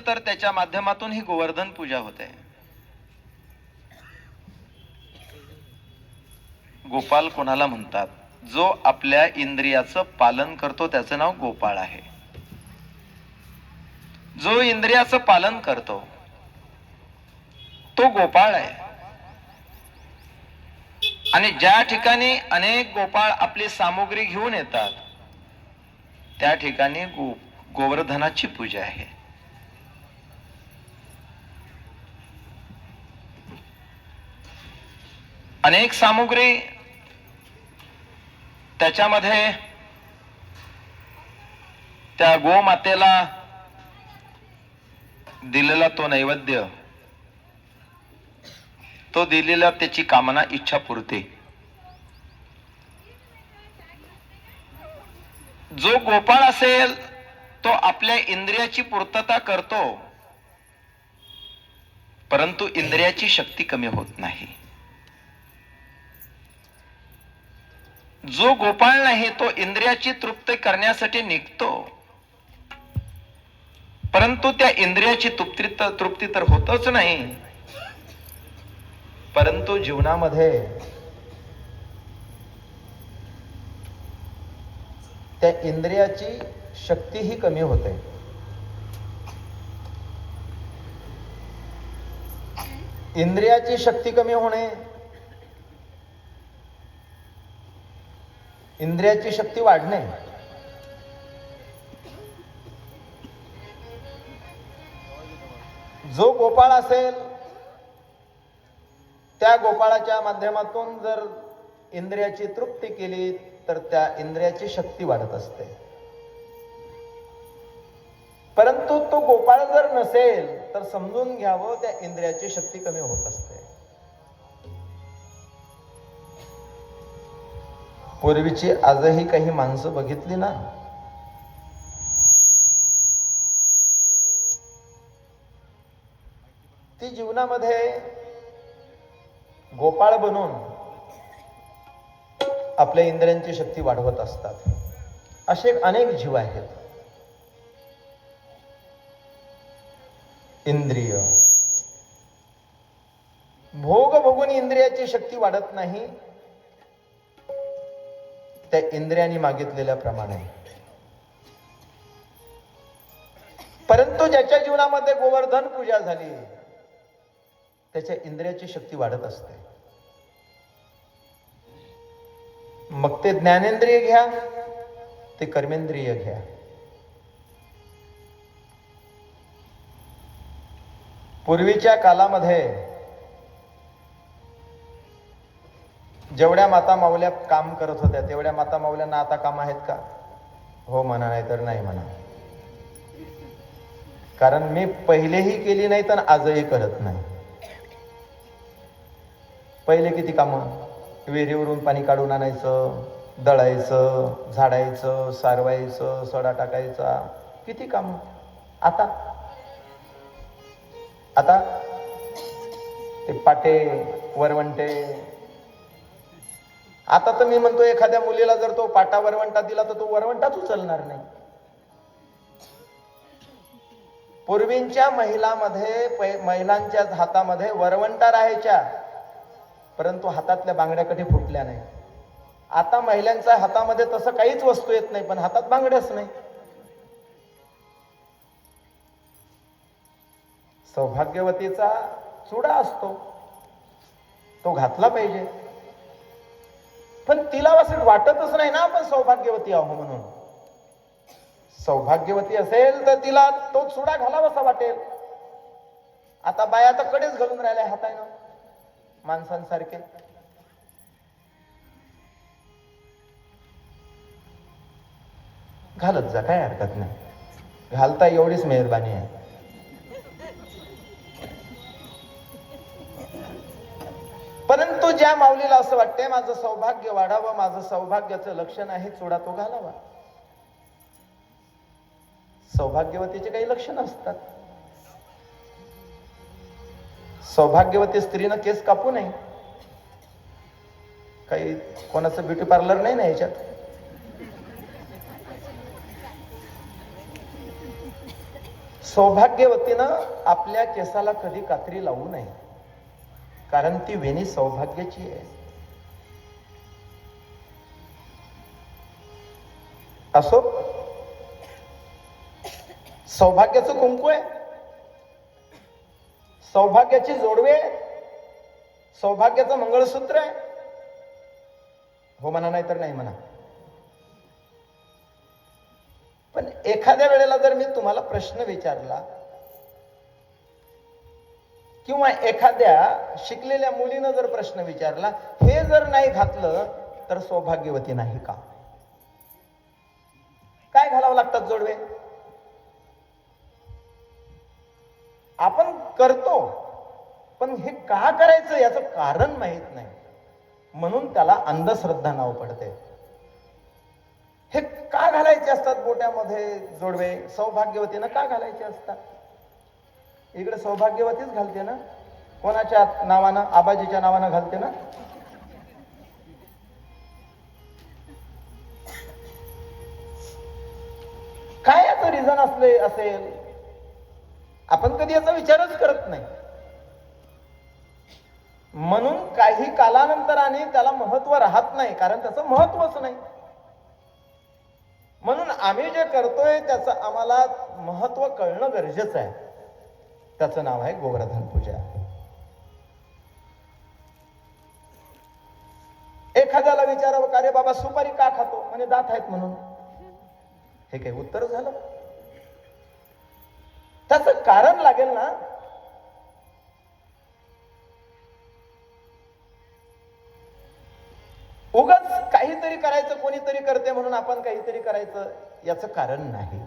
तर त्याच्या माध्यमातून ही गोवर्धन पूजा होते. गोपाल कोणाला म्हणतात? जो आपल्या इंद्रियाचं पालन करतो त्याचं नाव गोपाळ आहे. जो इंद्रियाचं पालन करतो तो गोपाळ आहे. आणि ज्या ठिकाणी अनेक गोपाळ आपली सामुग्री घेऊन येतात त्या ठिकाणी गोवर्धनाची पूजा आहे. अनेक सामुग्री, त्याच्यामध्ये त्या गोमातेला दिलेला तो नैवेद्य, तो दिलेला त्याची कामना इच्छा पुरते. जो गोपाळ असेल तो आपल्या इंद्रियाची पूर्तता करतो, परंतु इंद्रियाची शक्ती कमी होत नाही. जो गोपाळ नाही तो इंद्रियाची तृप्ती करण्यासाठी निघतो, परंतु त्या इंद्रियाची तृप्ती तर होतच नाही, परंतु जीवनामध्ये त्या इंद्रियाची शक्तीही कमी होते. इंद्रियाची शक्ती कमी होणे, इंद्रियाची शक्ती वाढणे, जो गोपाळ असेल त्या गोपाळाच्या माध्यमातून जर इंद्रियाची तृप्ती केली तर त्या इंद्रियाची शक्ती वाढत असते. परंतु तो गोपाळ जर नसेल तर समजून घ्यावं त्या इंद्रियाची शक्ती कमी होत असते. पूर्वीची आजही काही माणसं बघितली ना, ती जीवनामध्ये गोपाळ बनून आपल्या इंद्रियांची शक्ती वाढवत असतात. असे अनेक जीव आहेत. इंद्रिय भोग भोगून इंद्रियाची शक्ती वाढत नाही, त्या इंद्रियांनी मागितलेल्या प्रमाणे. परंतु ज्याच्या जीवनामध्ये गोवर्धन पूजा झाली त्याच्या इंद्रियाची शक्ती वाढत असते. मग ते ज्ञानेंद्रिय घ्या, ते कर्मेंद्रिय घ्या. पूर्वीच्या कालामध्ये जेवढ्या माता माऊल्या काम करत होत्या तेवढ्या माता माऊल्यांना आता काम आहेत का? हो म्हणा, नाही तर नाही म्हणा. कारण मी पहिलेही केली नाही तर आजही करत नाही. पहिले किती कामं, विहिरीवरून पाणी काढून आणायचं, दळायचं, झाडायचं, सारवायचं, सडा टाकायचा, किती काम. आता आता ते पाटे, वरवंटे. आता तर मी म्हणतो एखाद्या मुलीला जर तो पाटा वरवंटा दिला तर तो वरवंटाच उचलणार नाही. पूर्वीच्या महिलांच्या हातामध्ये वरवंटा राहायच्या, परंतु हातातल्या बांगड्या कधी फुटल्या नाही. आता महिलांच्या हातामध्ये तसं काहीच वस्तू येत नाही, पण हातात बांगड्याच नाही. सौभाग्यवतीचा चुडा असतो, तो घातला पाहिजे, पण तिला असं वाटतच नाही ना आपण सौभाग्यवती आहो म्हणून. सौभाग्यवती असेल तर तिला तो चुडा घालावासा वाटेल. आता बाया तर कडेच घालून राहिल्या हातानं माणसांसारखे. घालत जा, काय हरकत नाही. घालता एवढीच मेहरबानी आहे. परंतु ज्या माऊलीला असं वाटतंय माझं सौभाग्य वाढावं, माझं सौभाग्याचं लक्षण आहे चुडा, तो घालावा. सौभाग्यवतीचे काही लक्षण असतात. सौभाग्यवती स्त्रीनं केस कापू नये. काही कोणाचं ब्युटी पार्लर नाही ना याच्यात. सौभाग्यवतीनं आपल्या केसाला कधी कात्री लावू नये, कारण ती वेणी सौभाग्याची आहे. असो, सौभाग्याचं कुंकू आहे, सौभाग्याची जोडवे, सौभाग्याचं मंगळसूत्र आहे. हो म्हणा, नाही तर नाही म्हणा. पण एखाद्या वेळेला जर मी तुम्हाला प्रश्न विचारला, किंवा एखाद्या शिकलेल्या मुलीनं जर प्रश्न विचारला, हे जर नाही घातलं तर सौभाग्यवती नाही का? काय घालावं लागतात जोडवे? आपण करतो, पण हे का करायचं याचं कारण माहित नाही, म्हणून त्याला अंधश्रद्धा नाव पडते. हे का घालायचे असतात बोट्यामध्ये जोडवे? सौभाग्यवतीनं का घालायचे असतात? इकडे सौभाग्यवतीच घालते ना. कोणाच्या नावानं? आबाजीच्या नावानं घालते ना. काय याचं रिझन असेल? आपण कधी याचा विचारच करत नाही. म्हणून काही कालानंतराने त्याला महत्व राहत नाही, कारण त्याचं महत्वच नाही. म्हणून आम्ही जे करतोय त्याचं आम्हाला महत्व कळणं गरजेचं आहे. त्याचं नाव आहे गोवर्धन पूजा. एखाद्याला विचारावं, का रे बाबा सुपारी का खातो? म्हणे दात आहेत म्हणून. हे काही उत्तर झालं? त्याचं कारण लागेल ना. उगाच काहीतरी करायचं, कोणीतरी करते म्हणून आपण काहीतरी करायचं, याचं कारण नाही.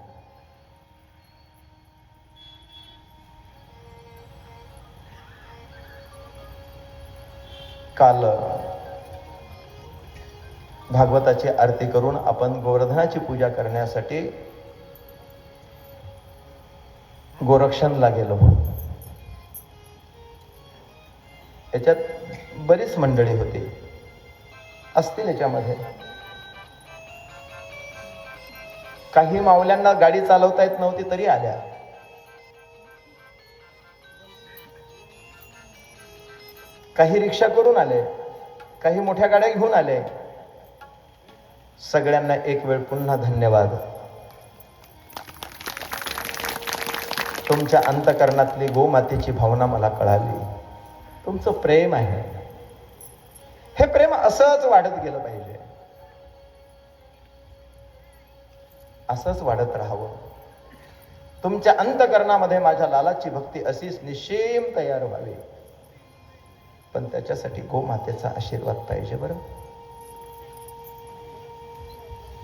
काल भागवताची आरती करून आपण गोवर्धनाची पूजा करण्यासाठी गोरक्षणला गेलो. याच्यात बरीच मंडळी होती, असतील याच्यामध्ये. काही माऊल्यांना गाडी चालवता येत नव्हती तरी आल्या. काही रिक्षा करून आले, काही मोठ्या गाड्या घेऊन आले. सगळ्यांना एक वेळ पुन्हा धन्यवाद. तुमच्या अंतकरणातली गोमातेची भावना मला कळाली. तुमचं प्रेम आहे, हे प्रेम असंच वाढत गेलं पाहिजे, असंच वाढत राहावं. तुमच्या अंतकरणामध्ये माझ्या लालाची भक्ती अशीच निश्चिम तयार व्हावी. पण त्याच्यासाठी गोमातेचा आशीर्वाद पाहिजे. बरं,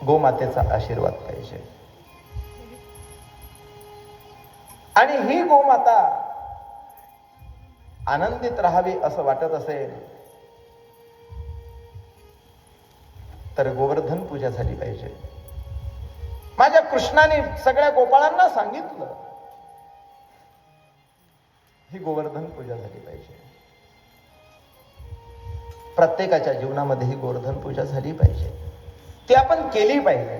गोमातेचा आशीर्वाद पाहिजे. आणि ही गोमाता आनंदित राहावी असं वाटत असेल तर गोवर्धन पूजा झाली पाहिजे. माझ्या कृष्णाने सगळ्या गोपाळांना सांगितलं, ही गोवर्धन पूजा झाली पाहिजे. प्रत्येकाच्या जीवनामध्ये ही गोवर्धन पूजा झाली पाहिजे. ती आपण केली पाहिजे.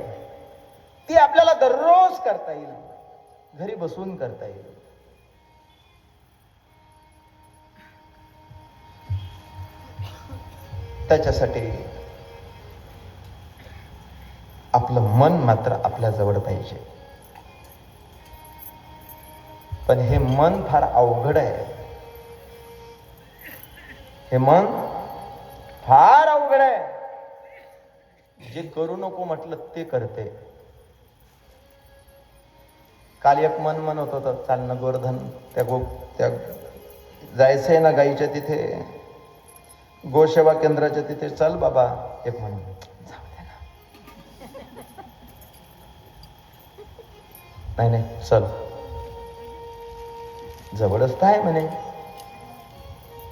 ती आपल्याला दररोज करता येईल, घरी बसून करता येईल. त्याच्यासाठी आपलं मन मात्र आपल्या जवळ पाहिजे. पण हे मन फार अवघड आहे. हे मन फार अवघड आहे. जे करू नको म्हटलं ते करते. काल एक मन म्हणत होतं, चाल ना गोवर्धन, त्या जायचंय ना गाईच्या तिथे, गोसेवा केंद्राच्या तिथे, चल बाबा. एक म्हण, जाऊ दे ना. नाही नाही चल, जवळच तर आहे म्हणे.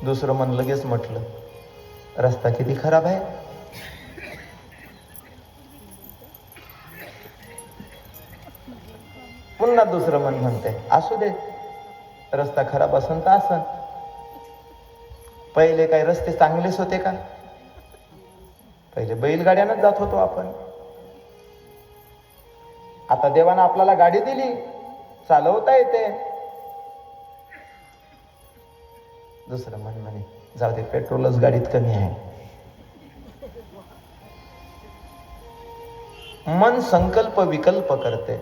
दुसरं मन लगेच म्हटलं, रस्ता किती खराब आहे. पुन्हा दुसरं मन म्हणते, असू दे, रस्ता खराब असन तर असन. पहिले काय रस्ते चांगलेच होते का? पहिले बैलगाड्यानंच जात होतो आपण. आता देवानं आपल्याला गाडी दिली, चालवता येते. दुसरं मन म्हणे जाऊ दे, पेट्रोलच गाडीत कमी आहे. मन संकल्प विकल्प करते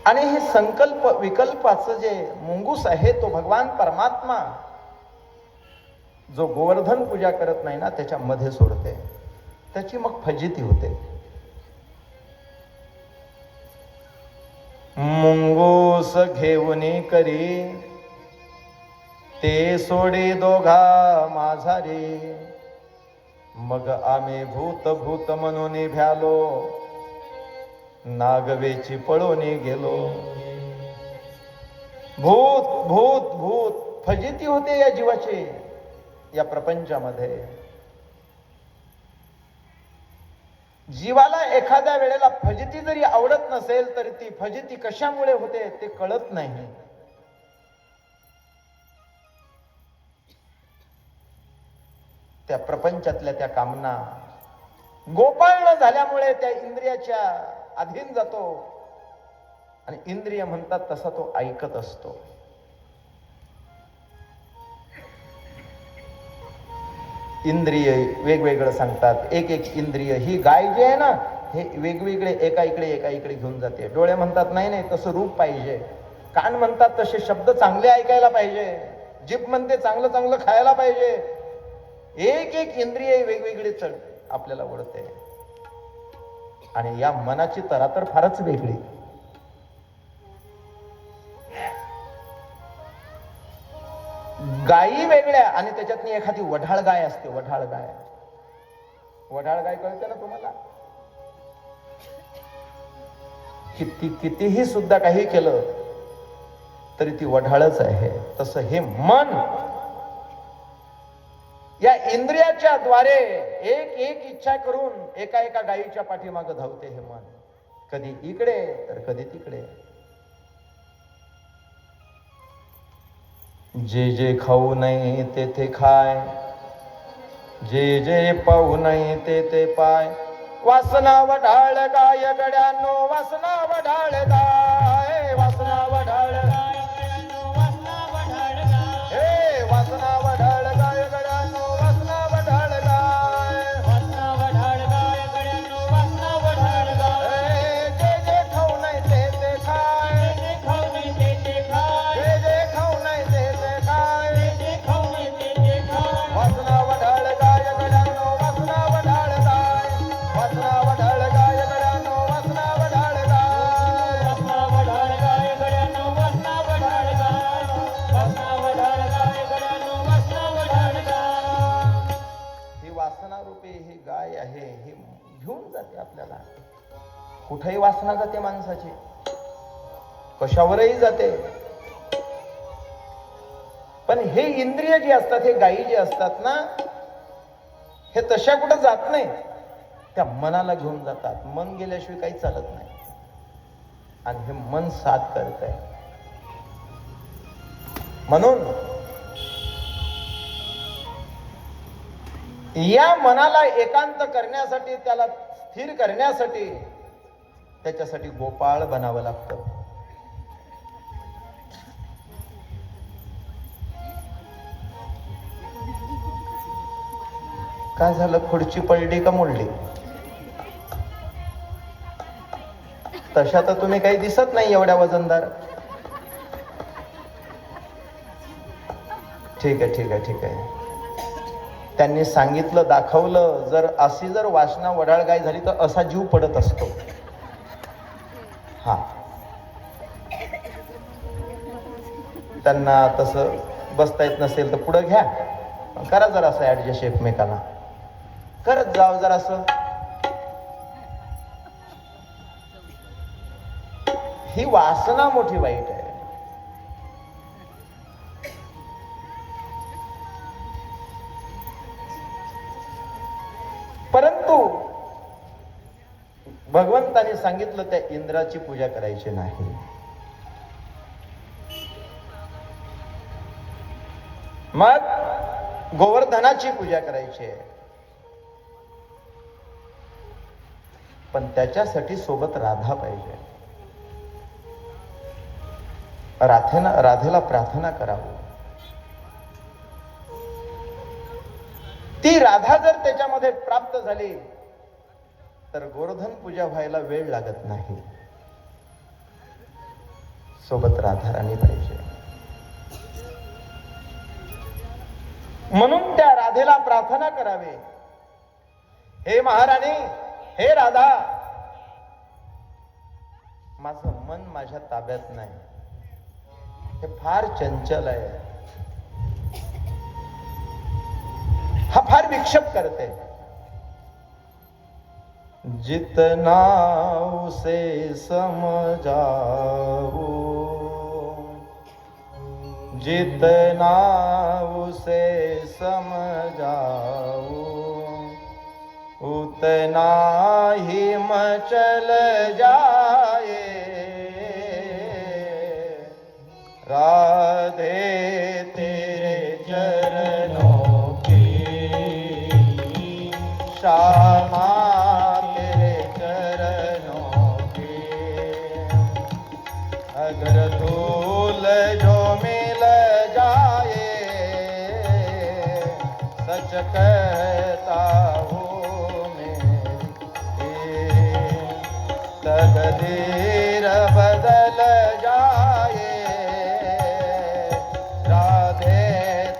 आणि हे संकल्प विकल्पाचं जे मुंगूस आहे तो भगवान परमात्मा जो गोवर्धन पूजा करत नाही ना त्याच्यामध्ये सोडते, त्याची मग फजिती होते. मुंगूस घेऊनी करी ते सोडे दोघा माझारी, मग आम्ही भूत भूत म्हणून भ्यालो, नागवेची पळोनी गेलो. भूत भूत भूत फजिती होते या जीवाची या प्रपंचामध्ये. जीवाला एखाद्या वेळेला फजिती जरी आवडत नसेल तरी ती फजिती कशामुळे होते ते कळत नाही. त्या प्रपंचातल्या त्या कामना गोपाळ न झाल्यामुळे त्या इंद्रियाच्या अधीन जातो आणि इंद्रिय म्हणतात तसा तो ऐकत असतो. इंद्रिय वेगवेगळं सांगतात. एक एक इंद्रिय, ही गाय जी आहे ना हे वेगवेगळे एका इकडे घेऊन जाते. डोळे म्हणतात नाही नाही तसं रूप पाहिजे, कान म्हणतात तसे शब्द चांगले ऐकायला पाहिजे, जीभ म्हणते चांगलं चांगलं खायला पाहिजे. एक एक इंद्रिय वेगवेगळी चढ आपल्याला ओढते आणि या मनाची तरा तर फारच वेगळी. गायी वेगळ्या आणि त्याच्यातनी एखादी वढाळ गाय असते. वढाळ गाय कळते ना तुम्हाला. कितीही सुद्धा काही केलं तरी ती वढाळच आहे. तसं हे मन या इंद्रियाच्या द्वारे एक एक इच्छा करून एका एका गायीच्या पाठीमागे धावते हे मन. कधी इकडे तर कधी तिकडे. जे जे खाऊ नाही ते ते खाय, जे जे पाहू नाही ते ते पाय. वासना वढाळ गाय गड्यानो, वासना वढाळ गाय, वासना वढाळ गाय गड्यानो, वासना वढाळ गाय. हे वासना वढाळ गाय गड्यानो, वासना वढाळ गाय, वासना वढाळ गाय गड्यानो, वासना वढाळ गाय. जे जे खाऊ नाही ते ते खाय, जे जे खाऊ नाही ते ते खाय, जे जे खाऊ नाही ते ते खाय, जे जे खाऊ नाही ते ते खाय. वासना वढाळ गाय गड्यानो, वासना वढाळ गाय, वासना वढाळ गाय गड्यानो, वासना वढाळ गाय, वासना वढाळ गाय गड्यानो, वासना वढाळ गाय, वासना वढाळ गाय गड्यानो, वासना वढाळ गाय. ही वासना रूपी ही गाय आहे, ही घेऊन जाते आपल्याला. कुठेही वासना जाते माणसाची, कशावरही जाते. पण हे इंद्रिय जे असतात, हे गायी जे असतात ना, हे तशा कुठं जात नाही, त्या मनाला घेऊन जातात. मन गेल्याशिवाय काही चालत नाही आणि हे मन साथ करत आहे. म्हणून या मनाला एकांत करण्यासाठी, त्याला स्थिर करण्यासाठी त्याच्यासाठी गोपाळ बनावं लागतं. काय झालं, खुर्ची पडली का मोडली? तशा तर तुम्ही काही दिसत नाही एवढ्या वजनदार. ठीक आहे ठीक आहे ठीक आहे. त्यांनी सांगितलं, दाखवलं. जर वासना वढाळ गाय झाली तर असा जीव पडत असतो. हा, त्यांना तसं बसता येत नसेल तर पुढं घ्या, करा जरासं ऍडजस्ट एकमेकाला, करत जाव जरासं. ही वासना मोठी वाईट आहे. परंतु भगवंताने सांगितलं त्या इंद्राची पूजा करायची नाही. मग गोवर्धनाची पूजा करायची आहे. पण त्याच्यासाठी सोबत राधा पाहिजे. राधेला प्रार्थना करावी. ती राधा जर त्याच्यामध्ये प्राप्त झाली तर गोवर्धन पूजा व्हायला वेळ लागत नाही. सोबत राधा राणी पाहिजे. म्हणून त्या राधेला प्रार्थना करावी, हे महाराणी, हे राधा, माझं मन माझ्या ताब्यात नाही, हे फार चंचल आहे, हा फार विक्षेप करते. जितना उसे समझाओ, जितना उसे समझाओ, उतना ही मचल जाए. राधे तेरे चरणों की श्यामा, तेरे चरणों की अगर धूल जो मिल जाए, सच कहता हूँ मेरी तकदीर बदल जाए. राधे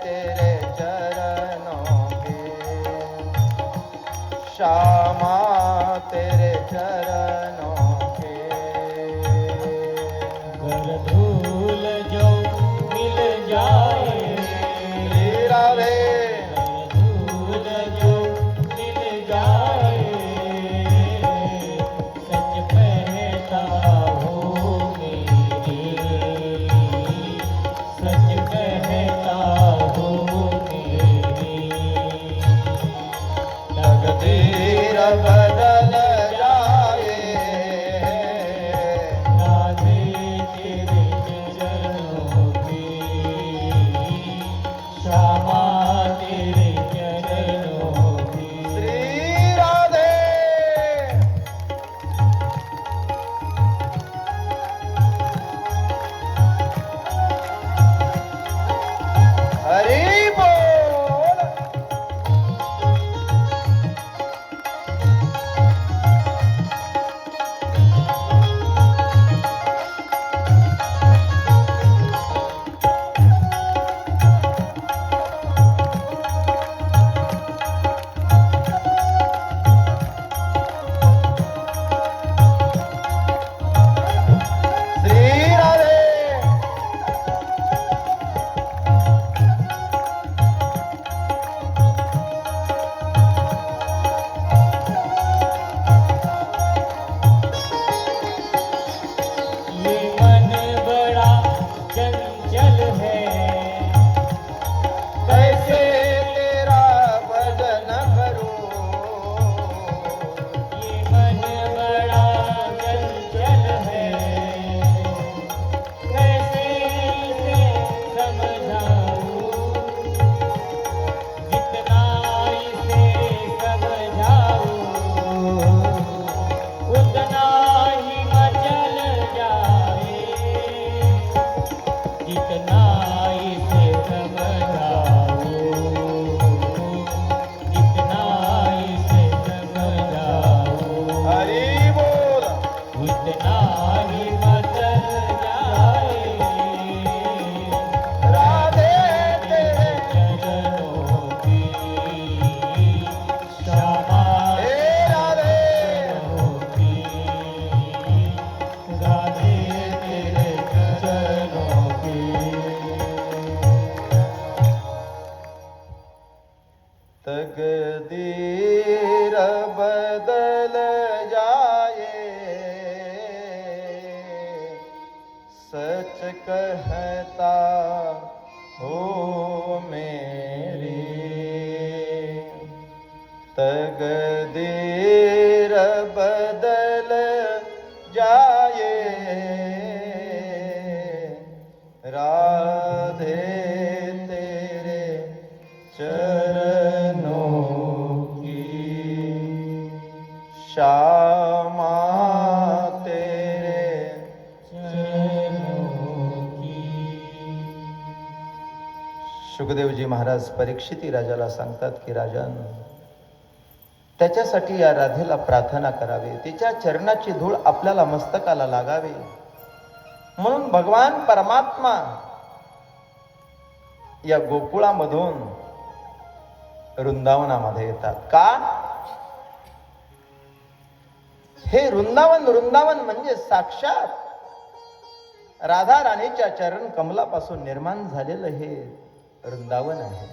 तेरे चरणों की श्यामा, तेरे चरणों के अगर धूल जो मिल जाए, राधे धूल जो मिल जाए, सच कहता हूँ मेरी, सच कहता हूँ मेरी तकदीर बदल जाए. राधे तेरे चरणों की श्यामा, तेरे चरणों की श्री राधे. हरी बोल. श्री राधे. ये मन बड़ा चंचल है, कैसे तेरा भजन करूं. ये मन बड़ा चंचल है, कैसे इसे समझाऊं, जितना इसे समझाऊं, उतना ही मचल जाए. जितना इसे समझाऊं, जितना इसे समझाऊं, हरी बोल. उतना ही मचल जाए. राधे तेरे चरणों की श्यामा, हे राधे. चरणों की राधे तेरे चरणों की. तकदीर बदल जाए, सच कहता हूँ मेरी तकदीर बदल जाए. राधे तेरे चरणों की श्याम शुकदेवजी महाराज परीक्षिती राजाला सांगतात की राजन, त्याच्यासाठी या राधेला प्रार्थना करावी, तिच्या चरणाची धूळ आपल्याला मस्तकाला लागावी. म्हणून भगवान परमात्मा या गोकुळामधून वृंदावनामध्ये येतात. का? हे वृंदावन म्हणजे साक्षात राधा राणीच्या चरण कमलापासून निर्माण झालेलं हे वृंदावन आहे.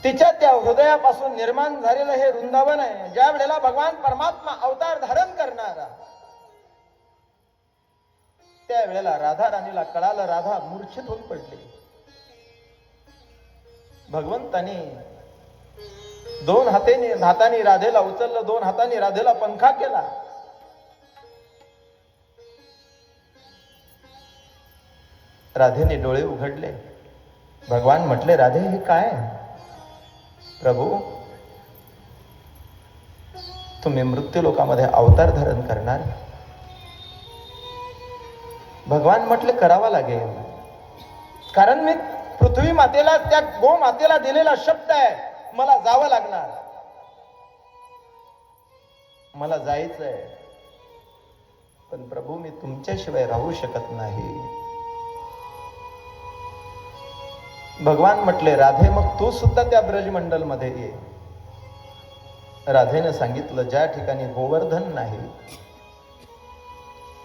तिच्या त्या हृदयापासून निर्माण झालेलं हे वृंदावन आहे. ज्या वेळेला भगवान परमात्मा अवतार धारण करणारा, त्यावेळेला राधा राणीला कळालं, राधा मूर्छित होऊन पडली. भगवंतानी दोन हातांनी राधेला उचललं, दोन हातांनी राधेला पंखा केला. राधेने डोळे उघडले. भगवान म्हटले, राधे हे काय? प्रभू, तुम्ही मृत्यू लोकामध्ये अवतार धारण करणार? भगवान म्हटले, करावा लागेल, कारण मी पृथ्वी मातेला, त्या गो मातेला दिलेला शब्द आहे, मला जावं लागणार, मला जायचंय. पण प्रभू, मी तुमच्याशिवाय राहू शकत नाही. भगवान म्हटले, राधे मग तू सुद्धा त्या ब्रजमंडल मध्ये ये. राधेने सांगितलं, ज्या ठिकाणी गोवर्धन नाही,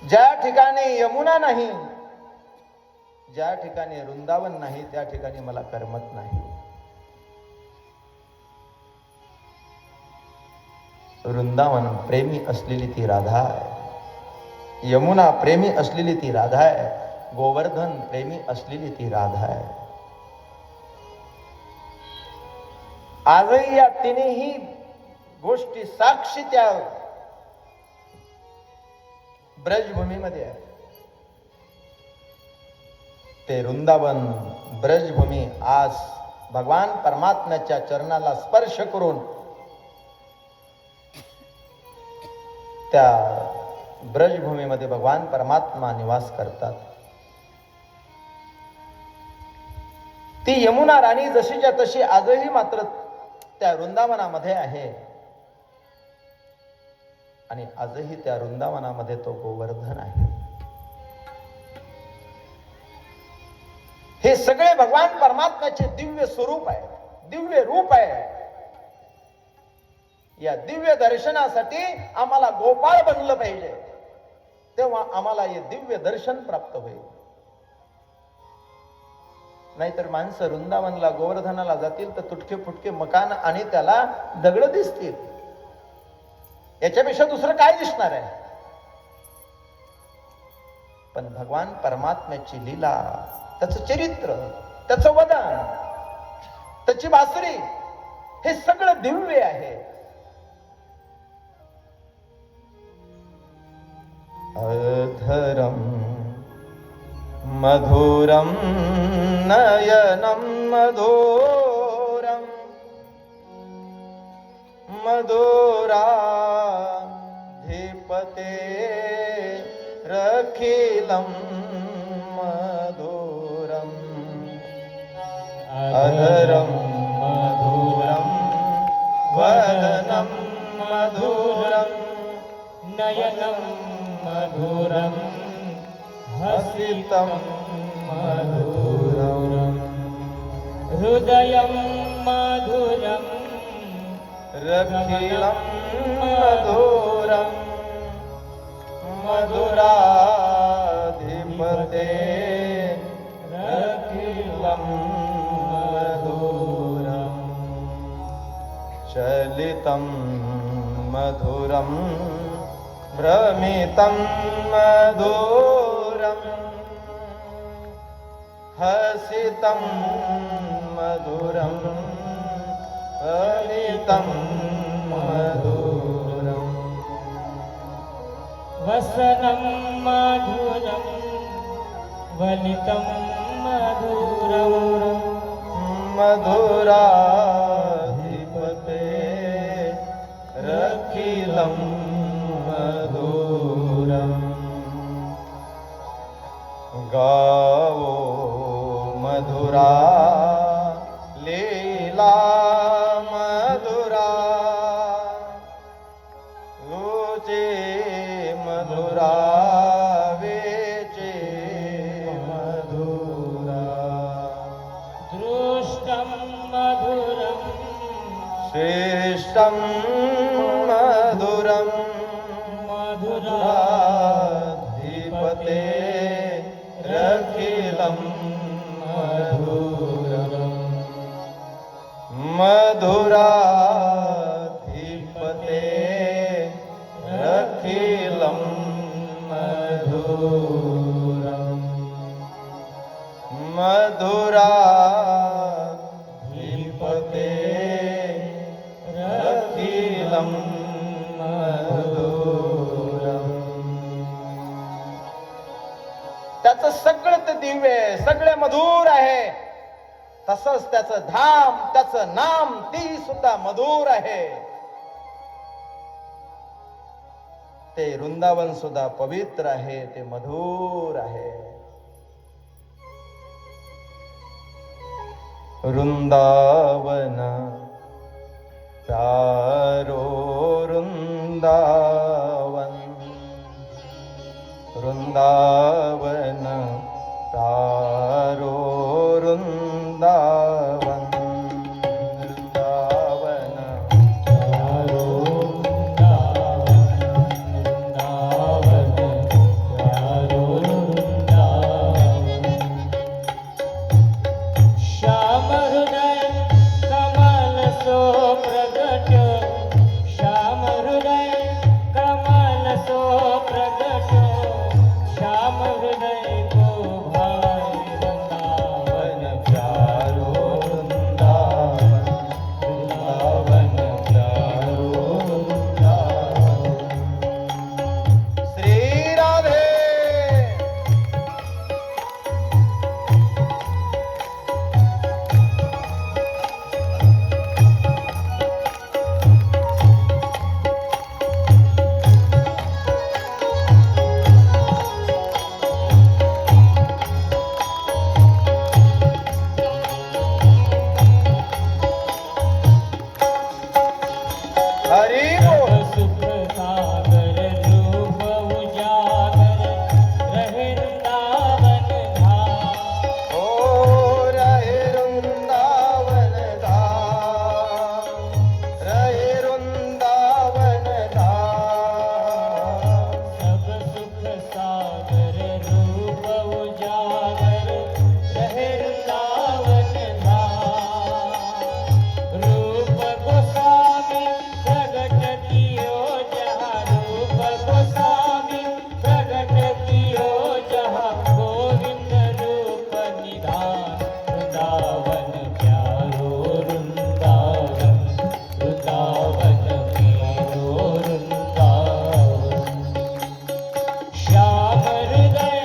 ज्या ठिकाणी यमुना नाही, ज्या ठिकाणी वृंदावन नाही, त्या ठिकाणी मला करमत नाही. वृंदावन प्रेमी असलेली ती राधा आहे, यमुना प्रेमी असलेली ती राधा आहे, गोवर्धन प्रेमी असलेली ती राधा आहे. आजही या तिन्ही गोष्टी साक्षी त्या ब्रजभूमीमध्ये आहे. ते वृंदावन ब्रजभूमी आज भगवान परमात्म्याच्या चरणाला स्पर्श करून त्या ब्रजभूमीमध्ये भगवान परमात्मा निवास करतात. ती यमुना राणी जशीच्या तशी आजही मात्र त्या वृंदावनामध्ये आहे. आणि आजही त्या वृंदावनामध्ये तो गोवर्धन आहे. हे सगळे भगवान परमात्म्याचे दिव्य स्वरूप आहे, दिव्य रूप आहे. या दिव्य दर्शनासाठी आम्हाला गोपाळ बनलं पाहिजे, तेव्हा आम्हाला हे दिव्य दर्शन प्राप्त होईल. नाहीतर माणसं वृंदावनला गोवर्धनाला जातील तर तुटके फुटके मकान आणि त्याला दगड दिसतील. याच्यापेक्षा दुसरं काय दिसणार आहे? पण भगवान परमात्म्याची लीला, त्याचं चरित्र, त्याचं वदन, त्याची बासरी, हे सगळं दिव्य आहे. अधरम मधुरम नयनम मधुरम मधुराधिपते रखिलम मधुरम अधरम मधुरम वदनम मधुरम नयनं मधुरं हसितं मधुरम हृदयं मधुरं रखिलं मधुरम मधुराधिपते रखिलं मधुरम चलितं मधुरम भ्रमितं मधुरम हसितं मधुरम हरितं मधुरम वसनं मधुरं वलितं मधुरं मधुराधिपते रखिलं मधुरम गावो मधुरा लीला मधुरा ऊचे मधुरा वेचे मधुरा दृष्टं मधुरं श्रेष्ठं मधुरं मधुराधिपते रखिलं मधुरं मधुराधिपते रखिलं मधुरं मधुराधिपते रखिलं मधुरं. त्याचं सगळं ते दिव्य आहे, सगळे मधुर आहे. तसंच त्याचं धाम, त्याचं नाम, ती सुद्धा मधुर आहे. ते वृंदावन सुद्धा पवित्र आहे, ते मधुर आहे. वृंदावन प्यारो वृंदावन, वृंदावन प्यारो वृंदावन, वृंदावन प्यारो वृंदावन प्यारो वृंदावन. श्याम हृदय कमल सो प्रगट, श्याम हृदय कमल सो प्रगट, श्याम हृदय को भाई वृंदावन प्यारो वृंदावन, वृंदावन प्यारो वृंदावन. श्री राधे. हरी बोल. सुख सागर रूप उजागर रहे वृंदावन धाम. ओ रहे वृंदावन धाम, रहे वृंदावन धाम. सब सुख सागर रूप उजागर रहे वृंदावन धाम. रूप गोस्वामी प्रगट कियो जहाँ, रूप गोस्वामी प्रगट कियो जहाँ, गोविंद रूप निधान. वृंदावन प्यारो वृंदावन, वृंदावन मेरो वृंदावन. श्याम हृदय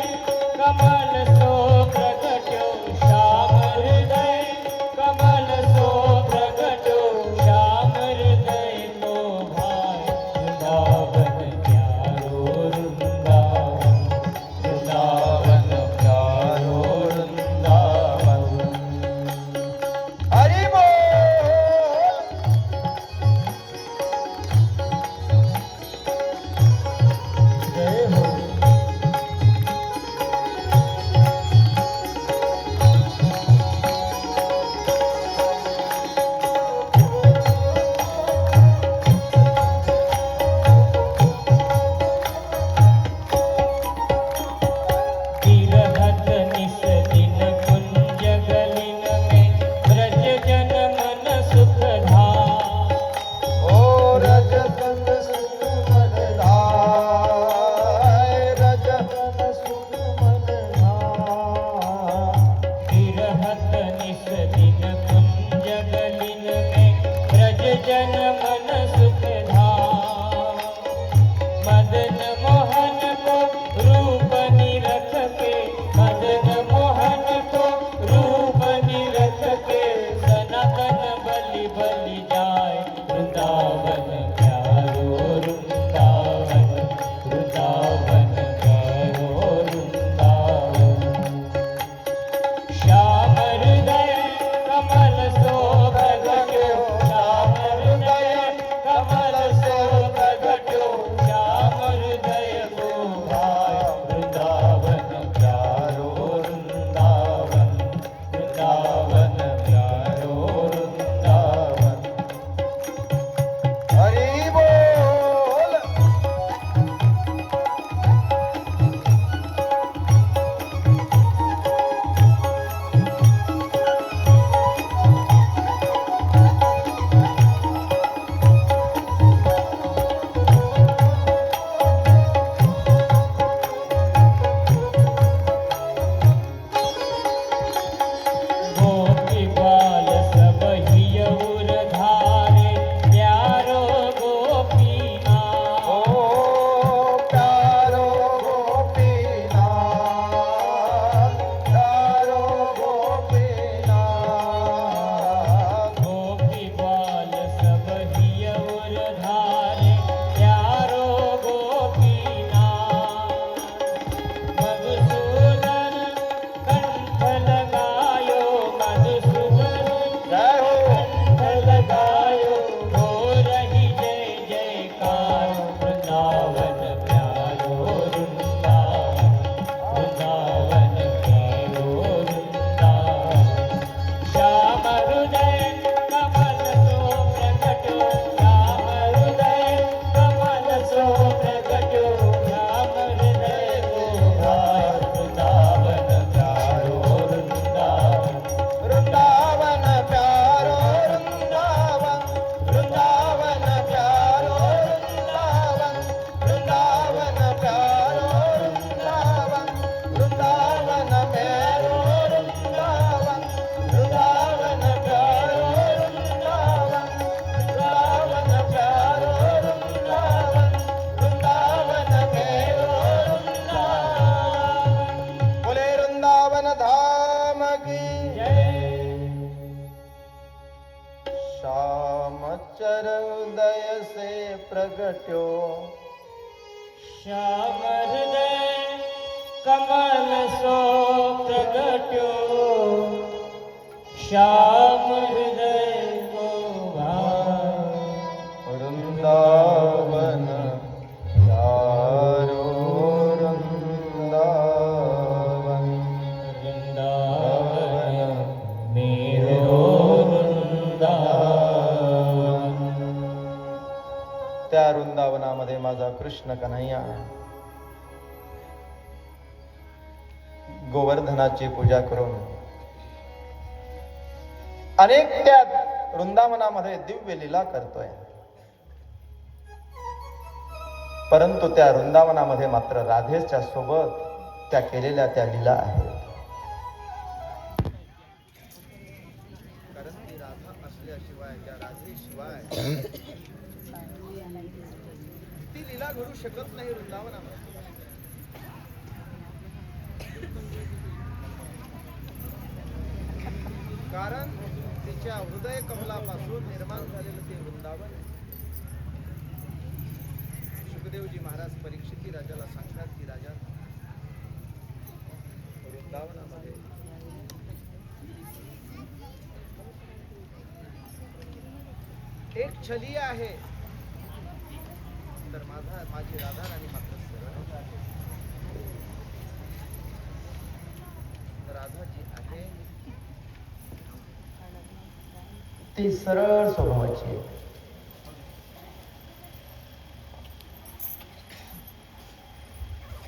सुंदर उदय से प्रगट्यो श्याम हृदय कमल सो प्रगट्यो श्याम हृदय गोवा वृंदावन चारो वृंदावन वृंदावन मेरो वृंदावन. त्या वृंदावनामध्ये माझा कृष्ण कन्हैया गोवर्धनाची पूजा करून अनेक त्या वृंदावनामध्ये दिव्य लीला करतोय. परंतु त्या वृंदावनामध्ये मात्र राधेच्या सोबत त्या केलेल्या त्या लीला आहेत. कारण ती राधा असल्याशिवाय त्या राधेशिवाय ती लीला घडू शकत नाही वृंदावनामध्ये. कारण तिच्या हृदय कमलापासून निर्माण झालेलं ते वृंदावन. सुखदेवजी महाराज परीक्षिती राजाला सांगतात की राजा, वृंदावनामध्ये एक छली आहे, तर माझी राधा राणी मात्र सरळ आहे. राधा जी आहे ती सरळ स्वभावाची आहे.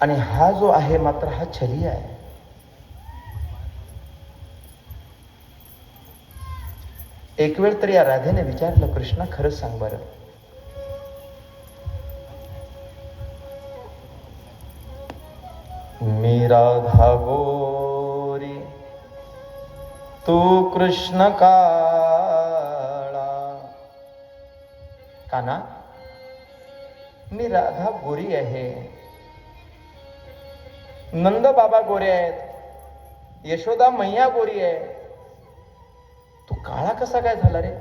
आणि हा जो आहे मात्र हा छली आहे. एक वेळ तरी या राधेने विचारलं, कृष्णा खरंच सांग बरं, मी राधा गोरी तू कृष्ण काळा. काना, मी राधा गोरी आहे, नंद बाबा गोरे आहेत, यशोदा मैया गोरी आहे, तू काळा कसा काय झाला रे?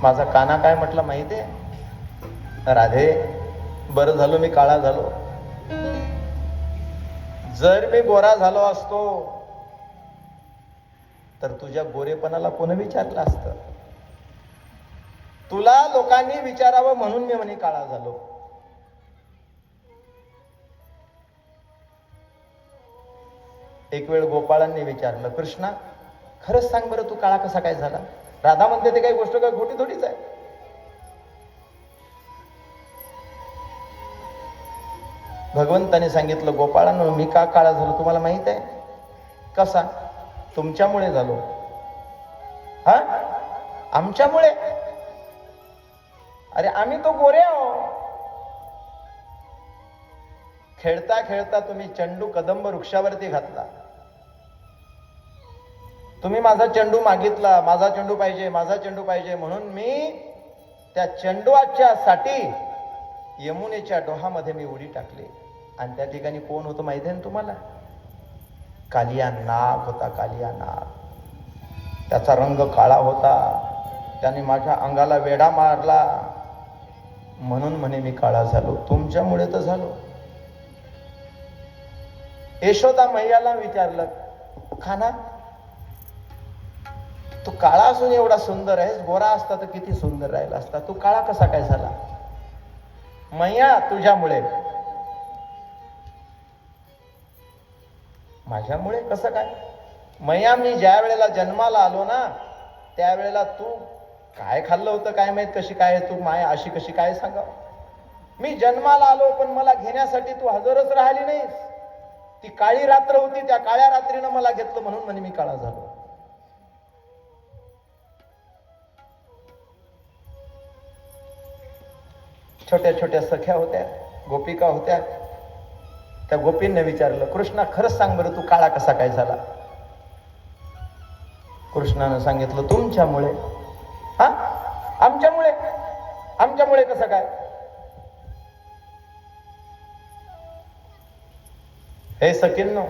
माझा काना काय म्हटलं माहितीये? राधे, बरं झालो मी काळा झालो. जर मी गोरा झालो असतो तर तुझ्या गोरेपणाला कोण विचारलं असतं? तुला लोकांनी विचारावं म्हणून मी म्हणे काळा झालो. एक वेळ गोपाळांनी विचारलं, कृष्णा खरंच सांग बरं, तू काळा कसा काय झाला? राधा म्हणते ते काही गोष्ट काय खोटी थोडीच आहे. भगवंताने सांगितलं, गोपाळांनो मी का काळा झालो तुम्हाला माहित आहे? कसा? तुमच्यामुळे झालो. हा, आमच्यामुळे? अरे आम्ही तो गोरे आहो. खेळता खेळता तुम्ही चेंडू कदंब वृक्षावरती घातला. तुम्ही माझा चेंडू मागितला, माझा चेंडू पाहिजे, माझा चेंडू पाहिजे म्हणून मी त्या चेंडूच्या साठी यमुनेच्या डोहामध्ये मी उडी टाकली. आणि त्या ठिकाणी कोण होतं माहिती आहे ना तुम्हाला? कालिया नाग होता. कालिया नाग, त्याचा रंग काळा होता. त्याने माझ्या अंगाला वेढा मारला म्हणून म्हणे मी काळा झालो. तुमच्यामुळे तर झालो. यशोदा मैयाला विचारलं, खाना तू काळा असून एवढा सुंदर आहेस, गोरा असता तर किती सुंदर राहिला असता, तू काळा कसा काय झाला? मैया तुझ्यामुळे. माझ्यामुळे कसं काय? मैया मी ज्या वेळेला जन्माला आलो ना त्यावेळेला तू काय खाल्लं होतं काय माहित, कशी काय तू माया अशी कशी काय सांगा. मी जन्माला आलो पण मला घेण्यासाठी तू हजरच राहिली नाहीस. ती काळी रात्र होती, त्या काळ्या रात्रीनं मला घेतलं म्हणून म्हणे मी काळा झालो. छोट्या छोट्या सख्या होत्या, गोपिका होत्या. त्या गोपींनी विचारलं, कृष्णा खरंच सांग बरं, तू काळा कसा काय झाला? कृष्णानं सांगितलं, तुमच्यामुळे. हा, आमच्यामुळे? आमच्यामुळे कसं काय? हे सखींनो,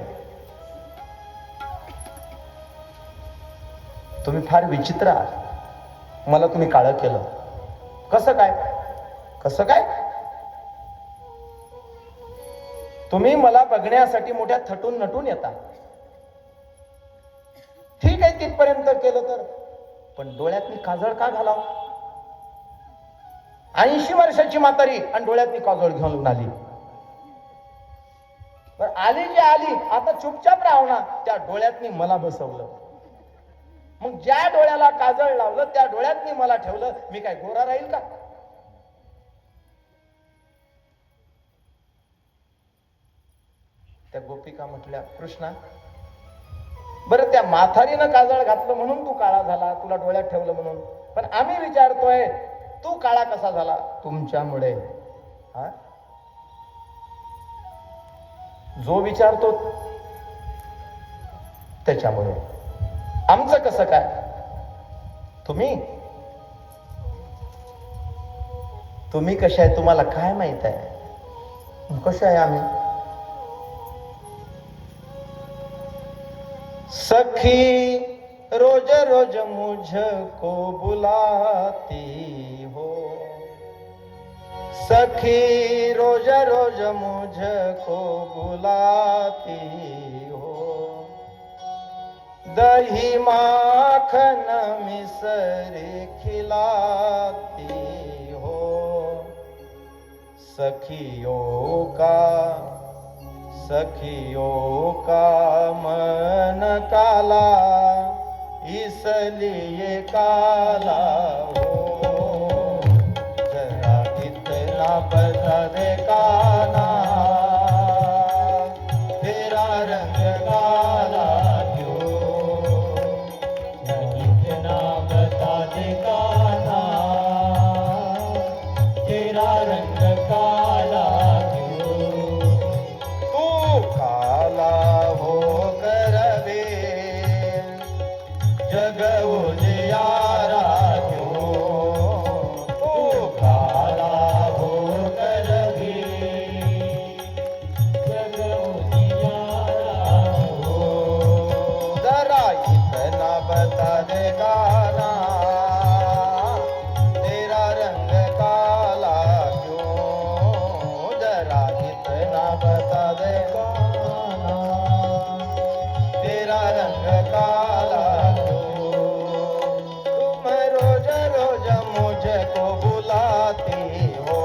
तुम्ही फार विचित्र आहात, मला तुम्ही काळं केलं. कसं काय? कसं काय? तुम्ही मला बघण्यासाठी मोठ्या थटून नटून येता. ठीक आहे, तिथपर्यंत केलं तर, पण डोळ्यात मी काजळ का घालाव? 80 वर्षाची म्हातारी आणि डोळ्यात मी काजळ घालून आली. पण आली जी आली, आता चुपचाप राहू ना. त्या डोळ्यात मी मला बसवलं. मग ज्या डोळ्याला काजळ लावलं त्या डोळ्यात मी मला ठेवलं. मी काय गोरा राहील का? त्या गोपिका म्हटल्या, कृष्णा, बरं त्या म्हातारीनं काजळ घातलं म्हणून तू काळा झाला, तुला डोळ्यात ठेवलं म्हणून. पण आम्ही विचारतोय, तू काळा कसा झाला? तुमच्यामुळे. हा, जो विचारतो त्याच्यामुळे. आमचं कसं काय? तुम्ही कशा आहे तुम्हाला काय माहित आहे? कशा आहे आम्ही? सखी रोज रोज मुझको बुलाती हो, सखी रोज रोज मुझको बुलाती हो, दही माखन मिसरी खिलाती हो, सखियों का मन काला इसलिए काला हो, जरा इतना बता दे काना, तेरा रंग काला क्यों, इतना बता दे कान्हा, तेरा रंग काला क्यों, तू काला हो कर वे जग उजियारा क्यों, तू काला हो कर वे जग उजियारा हो, जरा इतना बता दे गाना, तेरा रंग काला क्यों, जरा इतना बता दे गाना, तेरा रंग काला क्यों, तुम रोज रोज मुझको बुलाती हो,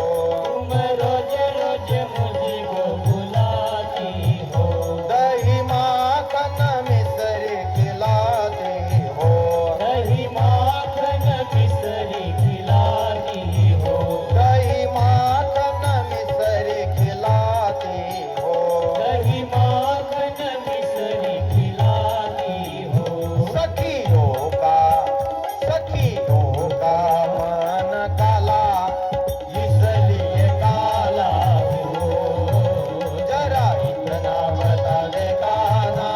तुम रोज रोज मुझको बुलाती हो, दही माखन मिसरी खिलाती हो, दही माखन मिसरी खिलाती हो, दही माखन मिसरी खिलाती हो, दही माखन मिसरी खिलाती हो, सखियों का मन काला इसलिए काला हो, जरा इतना बता दे काना,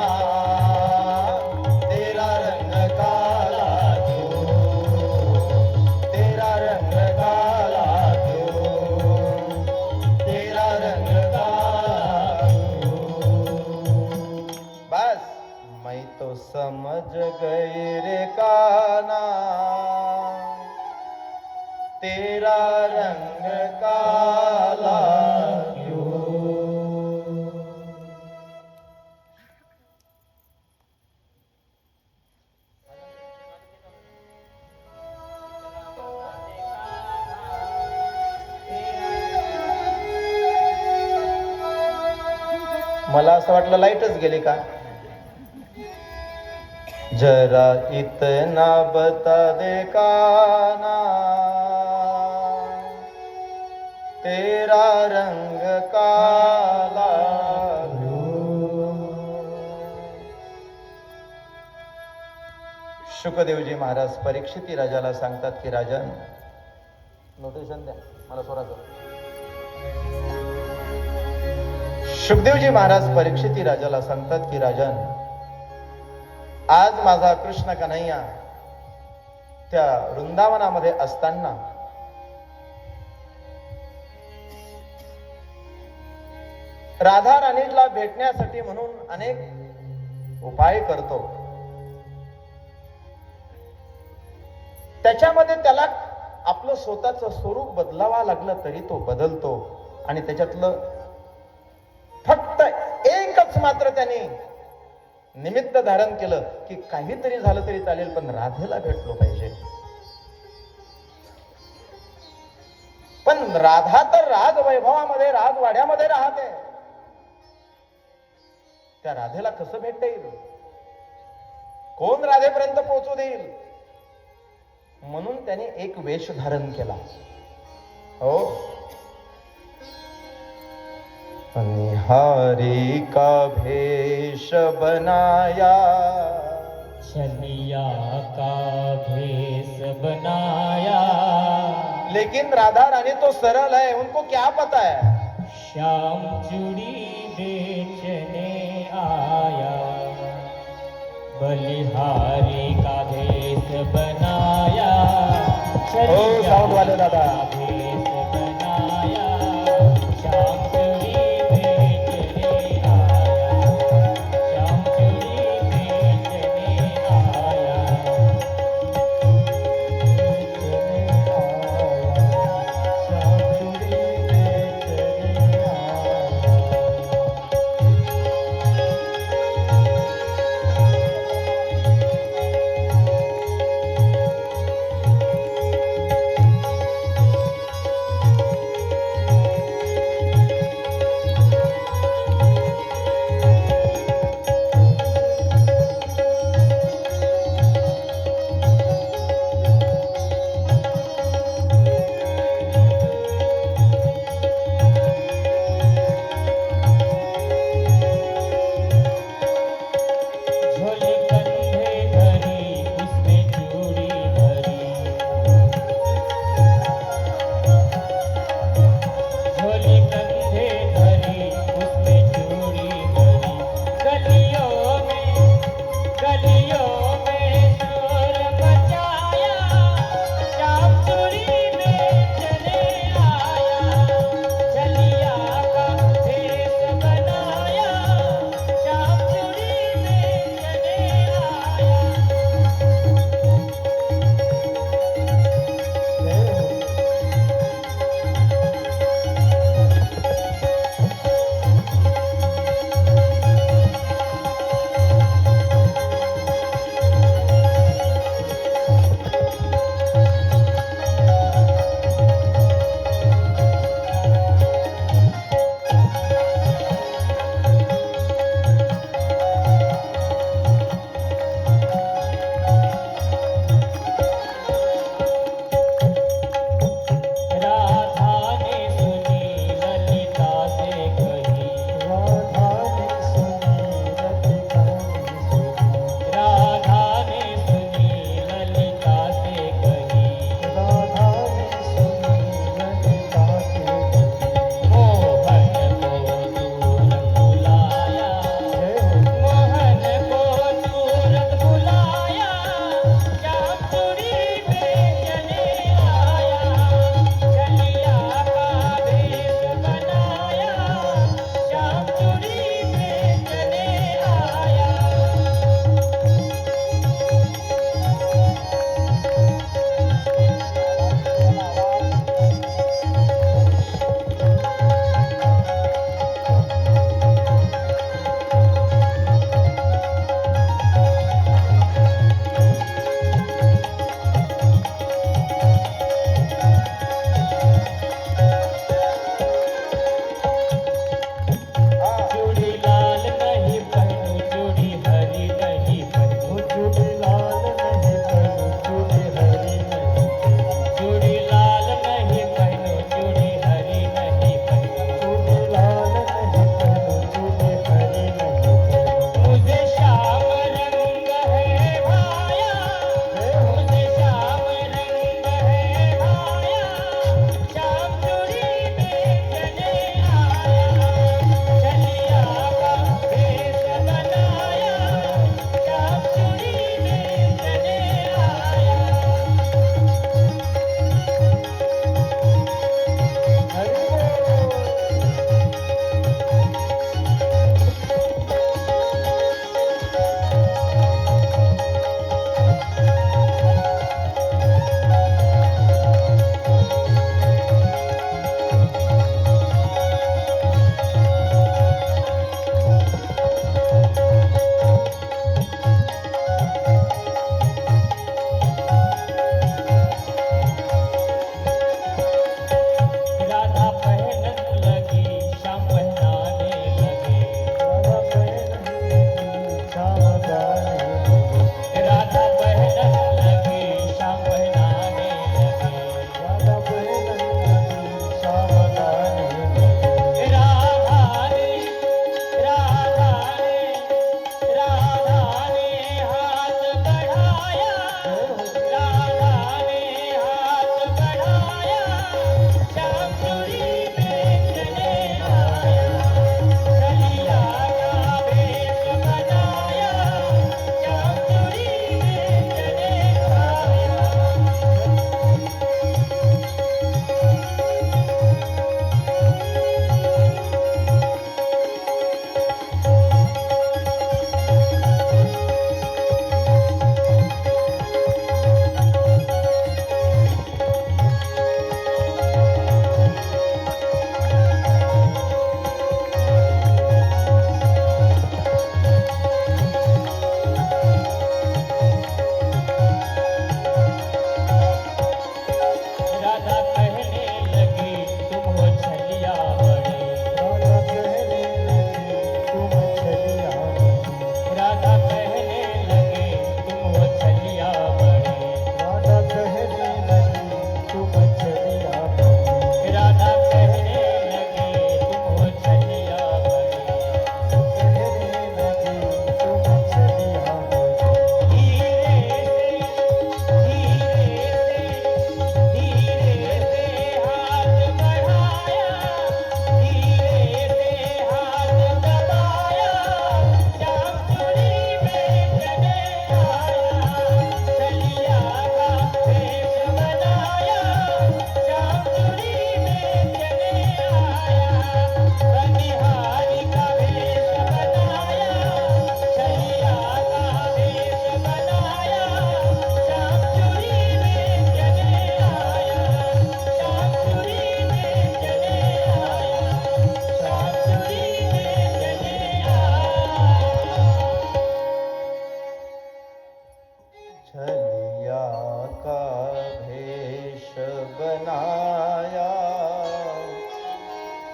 तेरा रंग काला क्यों, तेरा रंग काला क्यों, तेरा रंग काला क्यों. बस मैं तो समझ गई रे काना, तेरा रंग काला क्यों. मला असं वाटलं लाईटच गेली का. जरा इतना बता दे काना, तेरा रंग काला क्यों. शुकदेवजी महाराज परीक्षिती राजाला सांगतात की राजन, नोटेशन द्या मला स्वराचं. शुकदेवजी महाराज परीक्षिती राजाला सांगतात की राजन, आज माझा कृष्ण कन्हैया त्या वृंदावनामध्ये असताना राधा राणीला भेटण्यासाठी म्हणून अनेक उपाय करतो. त्याच्यामध्ये त्याला आपलं स्वतःचं स्वरूप बदलावा लागलं तरी तो बदलतो. आणि त्याच्यातलं फक्त एकच मात्र त्याने निमित्त धारण केलं की काहीतरी झालं तरी चालेल पण राधेला भेटलो पाहिजे. पण राधा तर राजवैभवामध्ये राजवाड्यामध्ये राहते. त्या राधेला कसं भेटता येईल? कोण राधेपर्यंत पोहोचू देईल? म्हणून त्याने एक वेश धारण केला. हो, निहारी का भेष बनाया, छलिया का भेष बनाया, लेकिन राधा रानी तो सरल है, उनको क्या पता है? श्याम चूड़ी बेचने आया, बलिहारी का भेष बनाया, साउंड वाले दादा. का भेष बनाया, श्याम चूड़ी बेचने आया, श्याम चूड़ी बेचने आया,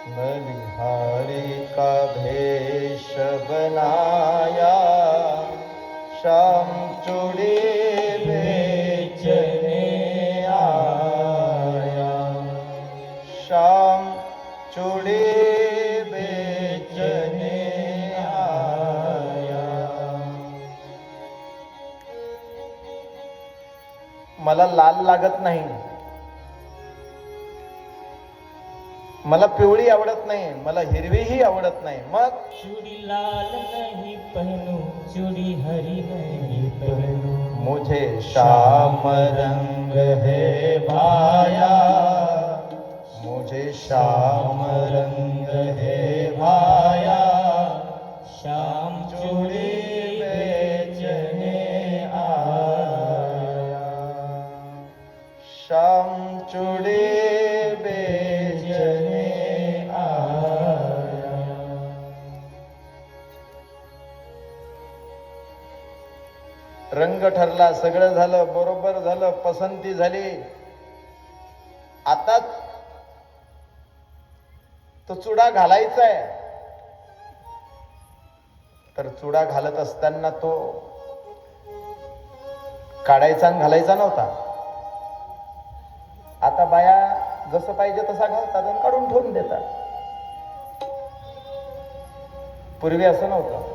बलिहारी का भेष बनाया, श्याम चूड़ी बेचने आया, श्याम चूड़ी बेचने आया. मला लाल लागत नाही, मला पिवळी आवडत नाही, मला हिरवीही आवडत नाही. मग चूड़ी लाल नहीं पहनू, चूड़ी हरी नहीं पहनू. मुझे श्याम रंग है भाया, मुझे श्याम रंग है भाया, श्याम चूड़ी बेचने आया, श्याम चूड़ी बेचने आया. रंग ठरला, सगळं झालं, बरोबर झालं, पसंती झाली. आता तो चुडा घालायचा आहे, तर चुडा घालत असताना तो काढायचा आणि घालायचा नव्हता. आता बाया जसं पाहिजे तसा घालतात आणि काढून ठेवून देतात. पूर्वी असं नव्हतं.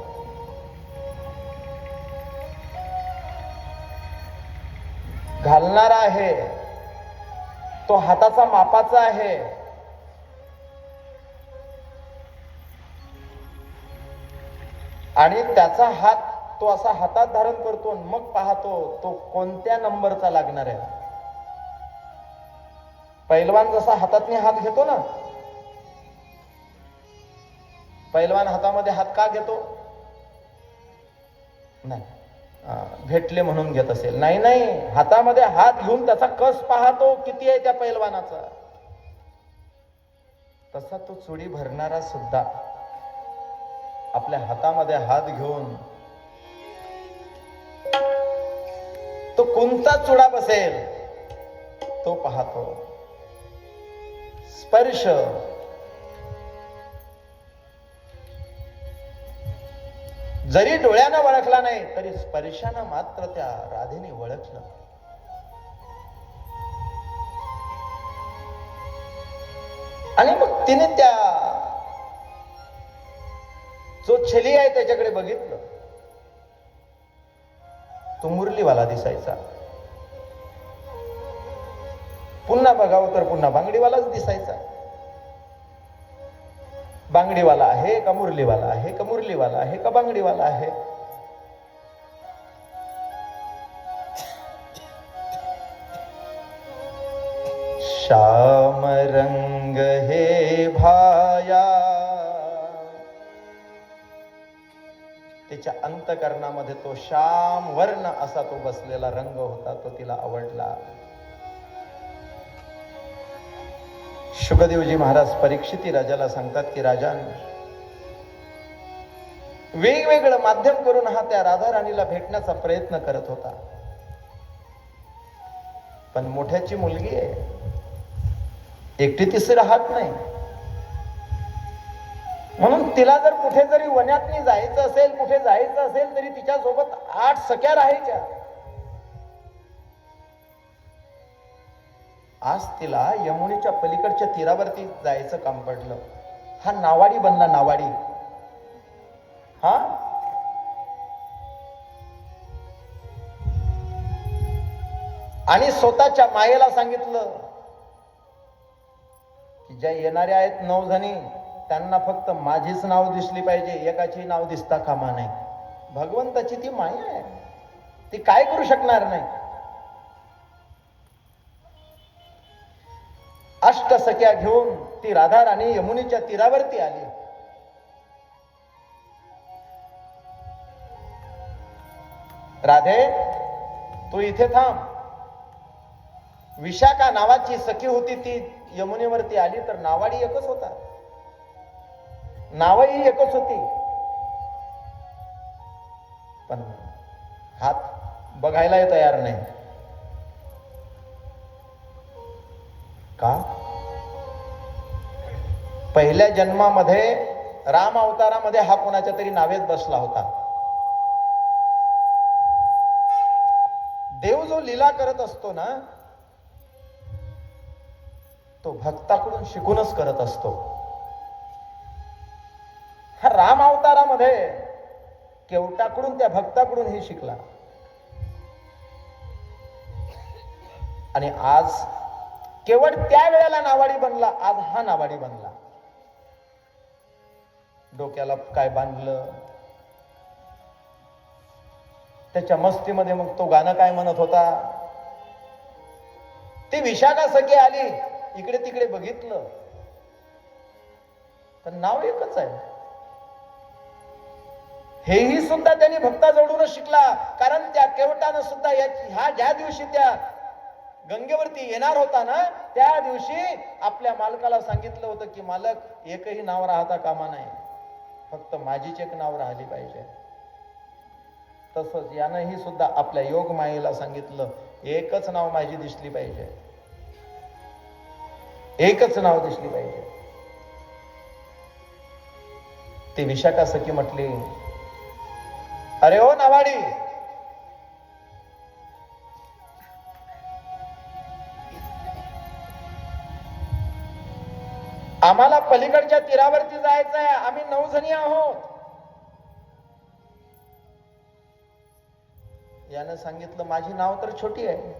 घालणारा आहे तो हाताचा मापाचा आहे. आणि त्याचा हात तो असा हातात धारण करतो, मग पाहतो तो कोणत्या नंबरचा लागणार आहे. पैलवान जसा हातातनी हात घेतो ना, पैलवान हातामध्ये हात का घेतो? नाही भेटले म्हणून घेत असेल. नाही नाही, हातामध्ये हात घेऊन त्याचा कस पाहतो किती आहे त्या पैलवानाचा. तसा तो चुडी भरणारा सुद्धा आपल्या हातामध्ये हात घेऊन तो कोणता चुडा बसेल तो पाहतो. स्पर्श, जरी डोळ्यानं ओळखला नाही तरी स्पर्शानं मात्र त्या राधेने ओळखलं. आणि मग तिने त्या जो छली आहे त्याच्याकडे बघितलं. तो मुरलीवाला दिसायचा. पुन्हा बघावं तर पुन्हा बांगडीवालाच दिसायचा. बांगडीवाला आहे का मुरलीवाला आहे, का मुरलीवाला आहे का बांगडीवाला आहे. श्याम रंग हे भाया, तिच्या अंतकरणामध्ये तो श्याम वर्ण असा तो बसलेला रंग होता. तो तिला आवडला. शुकदेवजी महाराज परीक्षिती राजाला सांगतात की राजन, वेगवेगळं माध्यम करून हा त्या राधा राणीला भेटण्याचा प्रयत्न करत होता. पण मोठ्याची मुलगी आहे, एकटी तिसरी राहत नाही. म्हणून तिला जर कुठे जरी वनातनी जायचं असेल, कुठे जायचं असेल तरी तिच्या सोबत 8 सख्या राहायच्या. आज तिला यमुनेच्या पलीकडच्या तीरावरती जायचं काम पडलं. हा नावाडी बनला, नावाडी. हा आणि स्वतःच्या मायेला सांगितलं की ज्या येणाऱ्या आहेत 9 जणी, त्यांना फक्त माझीच नाव दिसली पाहिजे, एकाची नाव दिसता कामा नाही. भगवंताची ती माया आहे, ती काय करू शकणार नाही. अष्टसख्या घेऊन ती राधा राणी यमुनेच्या तीरावरती आली. राधे, तू इथे थांब. विशाखा नावाची सखी होती, ती यमुनेवरती आली तर नावाडी एकच होता, नावही एकच होती. पण हात बघायला तयार नाही. का? पहिल्या जन्मामध्ये राम अवतारामध्ये हा कोणाच्या तरी नावेत बसला होता. देव जो लीला करत असतो ना, तो भक्ताकडून शिकूनच करत असतो. हा राम अवतारामध्ये केवटाकडून, त्या भक्ताकडून हे शिकला. आणि आज केवळ त्या वेळेला नावाडी बनला, आज हा नावाडी बनला. डोक्याला काय बांधलं, त्याच्या मस्तीमध्ये मग तो गाणं काय म्हणत होता. ती विशाखा सखी आली, इकडे तिकडे बघितलं, तर नाव एकच आहे. हेही सुद्धा त्यांनी भक्ताजवळूनच शिकला. कारण त्या केवटानं सुद्धा ह्या ज्या दिवशी त्या गंगेवरती येणार होता ना, त्या दिवशी आपल्या मालकाला सांगितलं होतं की मालक, एकही नाव राहता कामा नाही, फक्त माझीच एक नाव राहिली पाहिजे. तसंच यानंही सुद्धा आपल्या योग मायेला सांगितलं, एकच नाव माझी दिसली पाहिजे, एकच नाव दिसली पाहिजे. ती विशाखा सखी म्हटली, अरे ओ नावाडी, आम्हाला पलीकडच्या तीरावरती जायचं आहे, आम्ही 9 जणी आहोत. यानं सांगितलं, माझी नाव तर छोटी आहे,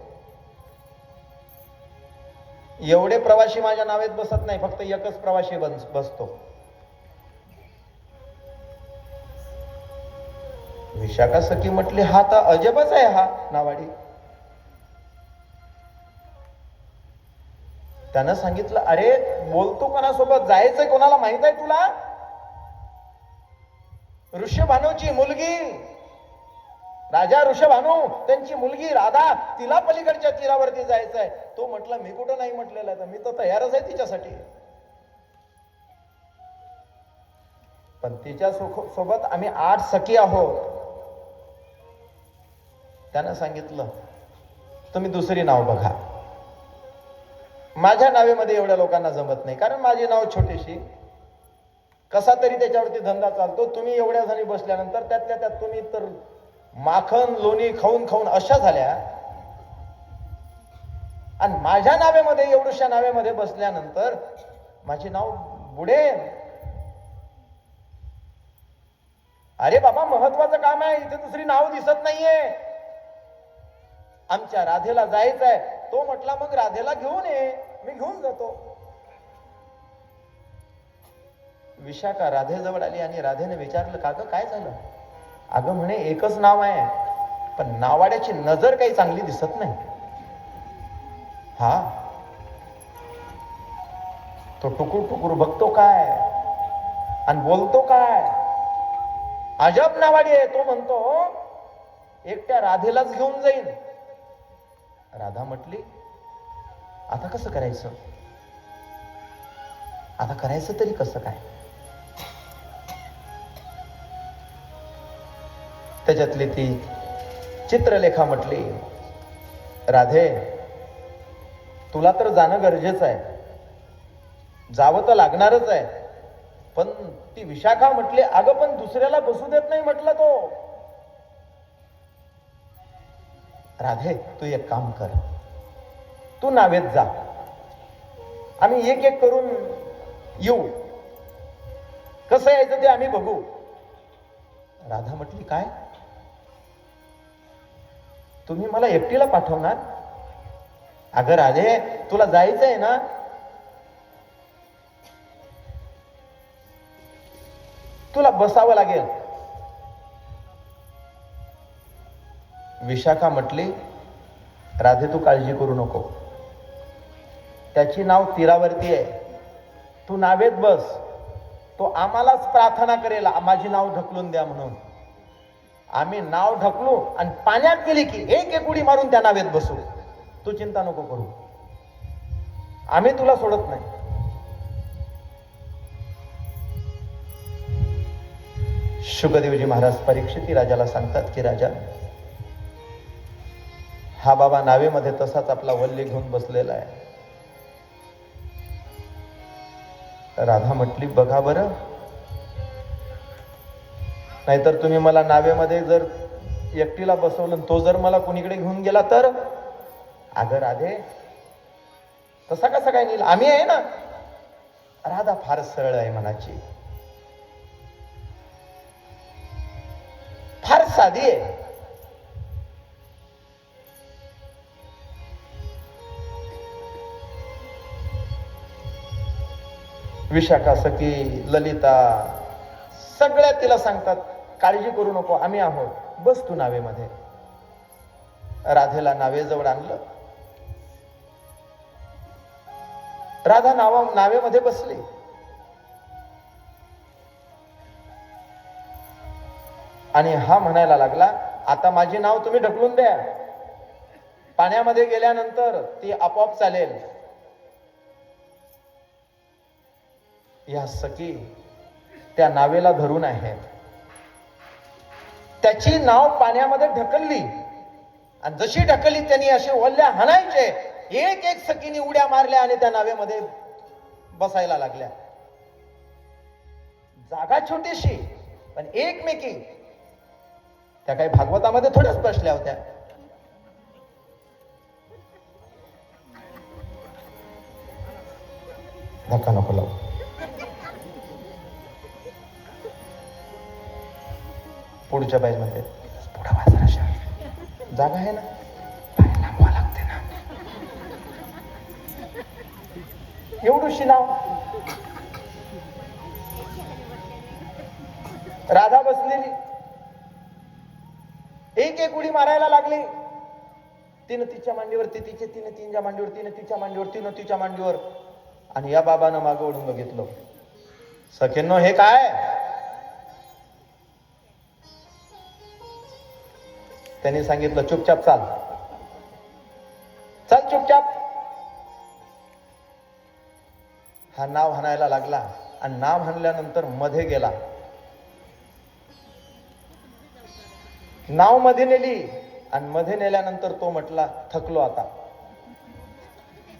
एवढे प्रवासी माझ्या नावेत बसत नाही, फक्त एकच प्रवासी बसतो. विशाखा सखी म्हटली, हा तर अजबच आहे हा नावाडी. त्यानं सांगितलं, अरे बोलतो कोणासोबत, जायचंय कोणाला माहित आहे तुला? ऋषभानूची मुलगी, राजा ऋषभानू, त्यांची मुलगी राधा, तिला पलीकडच्या तीरावरती जायचंय. तो म्हटला, मी कुठं नाही म्हटलेलं आहे, मी तर तयारच आहे तिच्यासाठी. पण तिच्या सोबत आम्ही 8 सखी आहोत. त्यानं सांगितलं, तुम्ही दुसरी नाव बघा, माझ्या नावेमध्ये एवढ्या लोकांना जमत नाही, कारण माझी नाव छोटीशी, कसा तरी त्याच्यावरती धंदा चालतो. तुम्ही एवढ्या जणी बसल्यानंतर त्यातल्या त्यात तुम्ही तर माखन लोणी खाऊन खाऊन अशा झाल्या, आणि माझ्या नावेमध्ये, एवढ्याशा नावेमध्ये बसल्यानंतर माझी नाव बुडेल. अरे बाबा, महत्वाचं काम आहे, इथे दुसरी नाव दिसत नाहीये, आमच्या राधेला जायचंय. तो म्हटला, मग राधेला घेऊन ये, मी घेऊन जातो. विशाखा राधेजवळ आली आणि राधेने विचारलं, का ग काय झालं? अगं म्हणे, एकच नाव आहे, पण नावाड्याची नजर काही चांगली दिसत नाही. हा, तो टुकूर टुकूर बघतो काय आणि बोलतो काय, अजब नावाडी आहे. तो म्हणतो, एकट्या राधेलाच घेऊन जाईल. राधा म्हटली, आता कसं करायचं, आता करायचं तरी कसं काय? त्याच्यातली ती चित्रलेखा म्हटली, राधे, तुला तर जाणं गरजेचं आहे, जावं तर लागणारच आहे. पण ती विशाखा म्हटली, अगं पण दुसऱ्याला बसू देत नाही म्हटलं तो. राधे, तू एक काम कर, तू नावेत जा, आम्ही एक एक करून येऊ, कसं यायचं ते आम्ही बघू. राधा म्हटली, काय तुम्ही मला एकटीला पाठवणार? अगं राधे, तुला जायचंय ना, तुला बसावं लागेल. विशाखा म्हटली, राधे तू काळजी करू नको, त्याची नाव तीरावरती आहे, तू नावेत बस. तो आम्हालाच प्रार्थना करेल, माझी नाव ढकलून द्या म्हणून. आम्ही नाव ढकलू आणि पाण्यात गेली की एक एक उडी मारून त्या नावेत बसू. तू चिंता नको करू, आम्ही तुला सोडत नाही. शुकदेवजी महाराज परीक्षिती राजाला सांगतात की, राजा, हा बाबा नावेमध्ये तसाच आपला वल्ली घेऊन बसलेला आहे. राधा म्हटली, बघा बरं, नाहीतर तुम्ही मला नावेमध्ये जर एकटीला बसवलं, तो जर मला कुणीकडे घेऊन गेला तर. अगं राधे, तसा कसा काय नेला, आम्ही आहे ना. राधा फार सरळ आहे मनाची, फार साधी आहे. विशाखा, सखी, ललिता सगळ्या तिला सांगतात, काळजी करू नको, आम्ही आहोत, बस तू नावेमध्ये. राधेला नावेजवळ आणलं. राधा नावेमध्ये बसली. आणि हा म्हणायला लागला, आता माझी नाव तुम्ही ढकलून द्या, पाण्यामध्ये गेल्यानंतर ती आपोआप चालेल. या सखी त्या नावेला धरून आहेत. त्याची नाव पाण्यामध्ये ढकलली आणि जशी ढकलली त्यांनी असे ओल्ल्या हाणायचे. एक एक सखीने उड्या मारल्या आणि त्या नावेमध्ये बसायला लागल्या. जागा छोटीशी पण एकमेकी. त्या काही भागवतामध्ये थोड्याच बसल्या होत्या. धक्का नको लावू. पुढच्या बाईज मध्ये पुढे बाजार अशा जागा आहे ना, पाय लांबवा लागते ना. एवढूशी नाव. राधा बसलेली एक एक उडी मारायला लागली. तिनं तिच्या मांडीवर, तिनं तिच्या मांडीवर, तिनं तिच्या मांडीवर. आणि या बाबानं मागं ओढून बघितलं. सखींनो, हे काय? त्यांनी सांगितलं, चुपचाप चाल, चल चुपचाप. हा नाव हाणायला लागला आणि नाव हाणल्यानंतर मध्ये गेला. नाव मध्ये नेली आणि मध्ये नेल्यानंतर तो म्हटला, थकलो आता.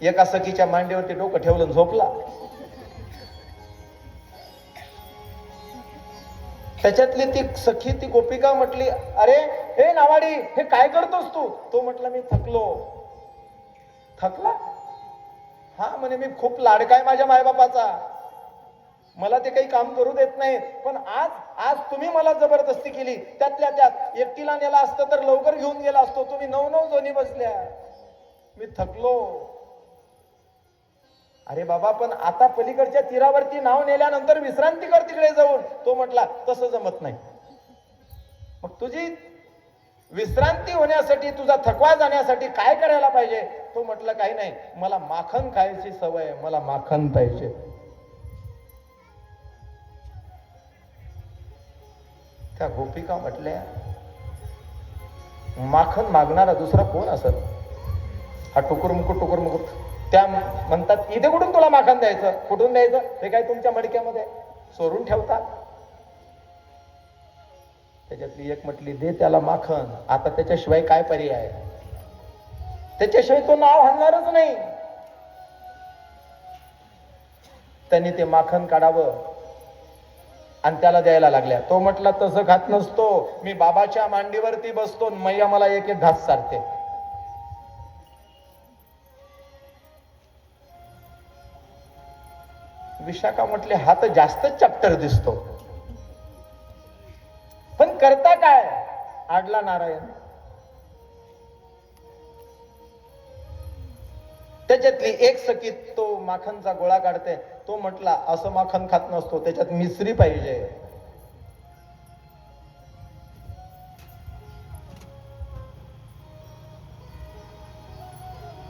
एका सखीच्या मांडीवरती डोकं ठेवलं, झोपला. त्याच्यातली ती सखी, ती गोपिका म्हटली, अरे हे नावाडी, हे काय करतोस तू? तो म्हटला, मी थकलो. थकला? हा म्हणे, मी खूप लाडकाय माझ्या मायबापाचा, मला ते काही काम करू देत नाहीत, पण आज तुम्ही मला जबरदस्ती केली. त्यातल्या त्यात एकटीला नेला असतं तर लवकर घेऊन गेला असतो. तुम्ही 9 जणी बसल्या. मी थकलो. अरे बाबा, पण आता पलीकडच्या तीरावरती नाव नेल्यानंतर विश्रांती कर तिकडे जाऊन. तो म्हटला, तसं जमत नाही. मग तुझी विश्रांती होण्यासाठी, तुझा थकवा जाण्यासाठी काय करायला पाहिजे? तो म्हटलं, काही नाही, मला माखन खायची सवय, मला माखन पाहिजे. त्या गोपिका म्हटल्या, माखन मागणारा दुसरा कोण असत? हा टुकुरमुकुट. त्या म्हणतात, इथे कुठून तुला माखन द्यायचं? कुठून द्यायचं? हे काय तुमच्या मडक्यामध्ये चोरून ठेवतात? त्याच्यातली एक म्हटली, दे त्याला माखन. आता त्याच्याशिवाय काय पर्याय? त्याच्याशिवाय तो नाव हाणणारच नाही. त्यांनी ते माखन काढावं आणि त्याला द्यायला लागल्या. तो म्हटला, तसं खात नसतो, मी बाबाच्या मांडीवरती बसतो, मैया मला एक एक घास चारते. विशाखा म्हटले, हा तर जास्तच चॅप्टर दिसतो, पण करता काय? आडला नारायण. त्याच्यातली एक सखी तो माखनचा गोळा काढते. तो म्हटला, असं माखन खात नसतो, त्याच्यात मिसरी पाहिजे.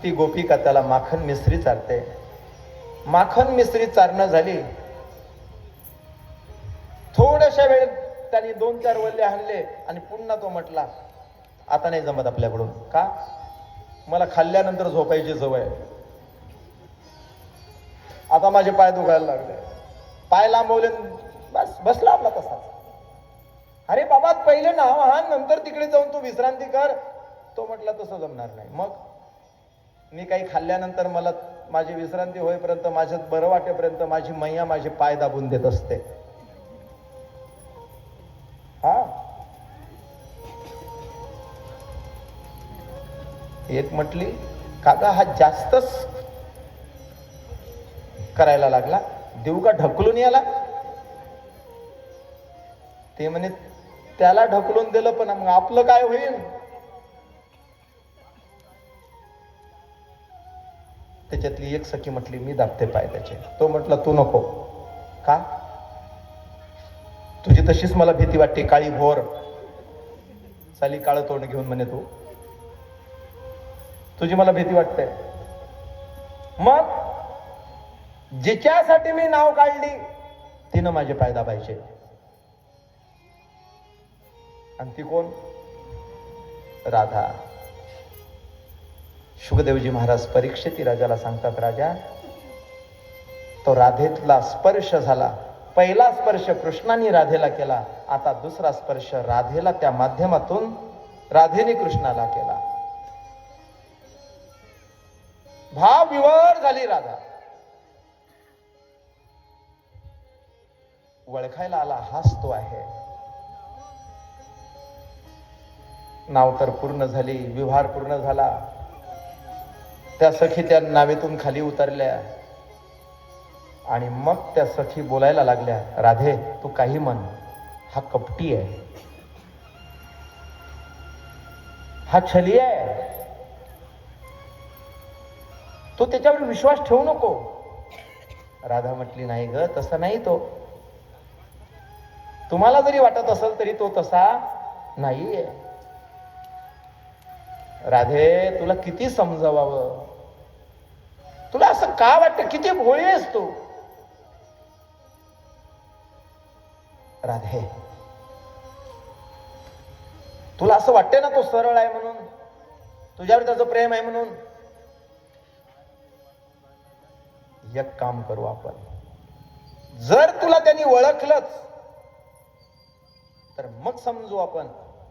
ती गोपिका त्याला माखन मिसरी चारते. माखन मिसरी चारणं झाली. थोड्याशा वेळेत त्याने 2-4 वल्ले हाणले आणि पुन्हा तो म्हटला, आता नाही जमत आपल्याकडून. का? मला खाल्ल्यानंतर झोपायची सवय. आता माझे पाय दुखायला लागले. पाय लांबवले, बस बसला आपला तसाच. अरे बाबा, पहिले नाव हाण, नंतर तिकडे जाऊन तू विश्रांती कर. तो म्हटला, तसं जमणार नाही. मग मी काही खाल्ल्यानंतर मला माझी विश्रांती होईपर्यंत, माझ्यात बरं वाटेपर्यंत माझी मैया माझे पाय दाबून देत असते. हा, एक म्हटली, काका हा जास्तच करायला लागला, देऊ का ढकलून याला? ते म्हणे त्याला ढकलून दिलं पण मग आपलं काय होईल? त्याच्यातली एक सखी म्हटली, मी दाबते पाय त्याचे. तो म्हटला, तू नको. का? तुझी तशीच मला भीती वाटते, काळी भोर साली काळ तोंड घेऊन म्हणे तू, तुझी मला भीती वाटते. मग जिच्यासाठी मी नाव काढली तिनं माझे पाय दाबायचे. आणि ती कोण? राधा. शुकदेवजी महाराज परीक्षिती राजाला सांगतात, राजा, तो राधेतला स्पर्श झाला. पहिला स्पर्श कृष्णाने राधेला केला, आता दुसरा स्पर्श राधेला त्या माध्यमातून राधेने कृष्णाला केला. भाव विवर झाली राधा. वळखायला आला, हाच तो आहे. नाव तर पूर्ण झाली, विवाह पूर्ण झाला. त्या सखी त्या नावेतून खाली उतरल्या आणि मग त्या सखी बोलायला लागल्या, राधे तू काही म्हण, हा कपटी आहे, हा छली आहे, तू त्याच्यावर विश्वास ठेवू नको. राधा म्हटली, नाही ग, तसा नाही तो. तुम्हाला जरी वाटत असेल तरी तो तसा नाहीये. राधे तुला किती समजावावं, तुला असं का वाटतं, किती भोळी आहेस तू. राधे तुला असं वाटते ना तो सरळ आहे म्हणून, तुझ्यावर त्याचं प्रेम आहे म्हणून. एक काम करू आपण, जर तुला त्यांनी ओळखलंच तर मग समजू आपण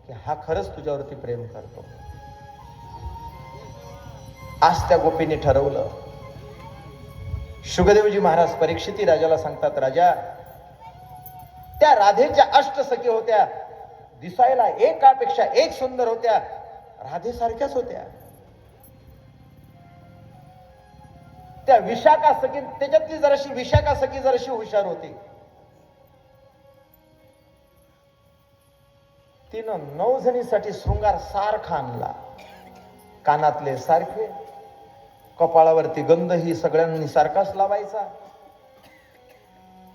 की हा खरंच तुझ्यावरती प्रेम करतो. आज त्या गोपीने ठरवलं. शुकदेवजी महाराज परीक्षिती राजाला सांगतात, राजा, त्या राधेच्या अष्टसखी होत्या, दिसायला एकापेक्षा एक सुंदर होत्या, राधेसारख्याच होत्या. त्या विशाखा सखी, त्याच्यातली जराशी विशाखा सखी जराशी हुशार होती. तिनं 9 जणीसाठी शृंगार सारखा आणला. कानातले सारखे, कपाळावरती गंध ही सगळ्यांनी सारखाच लावायचा,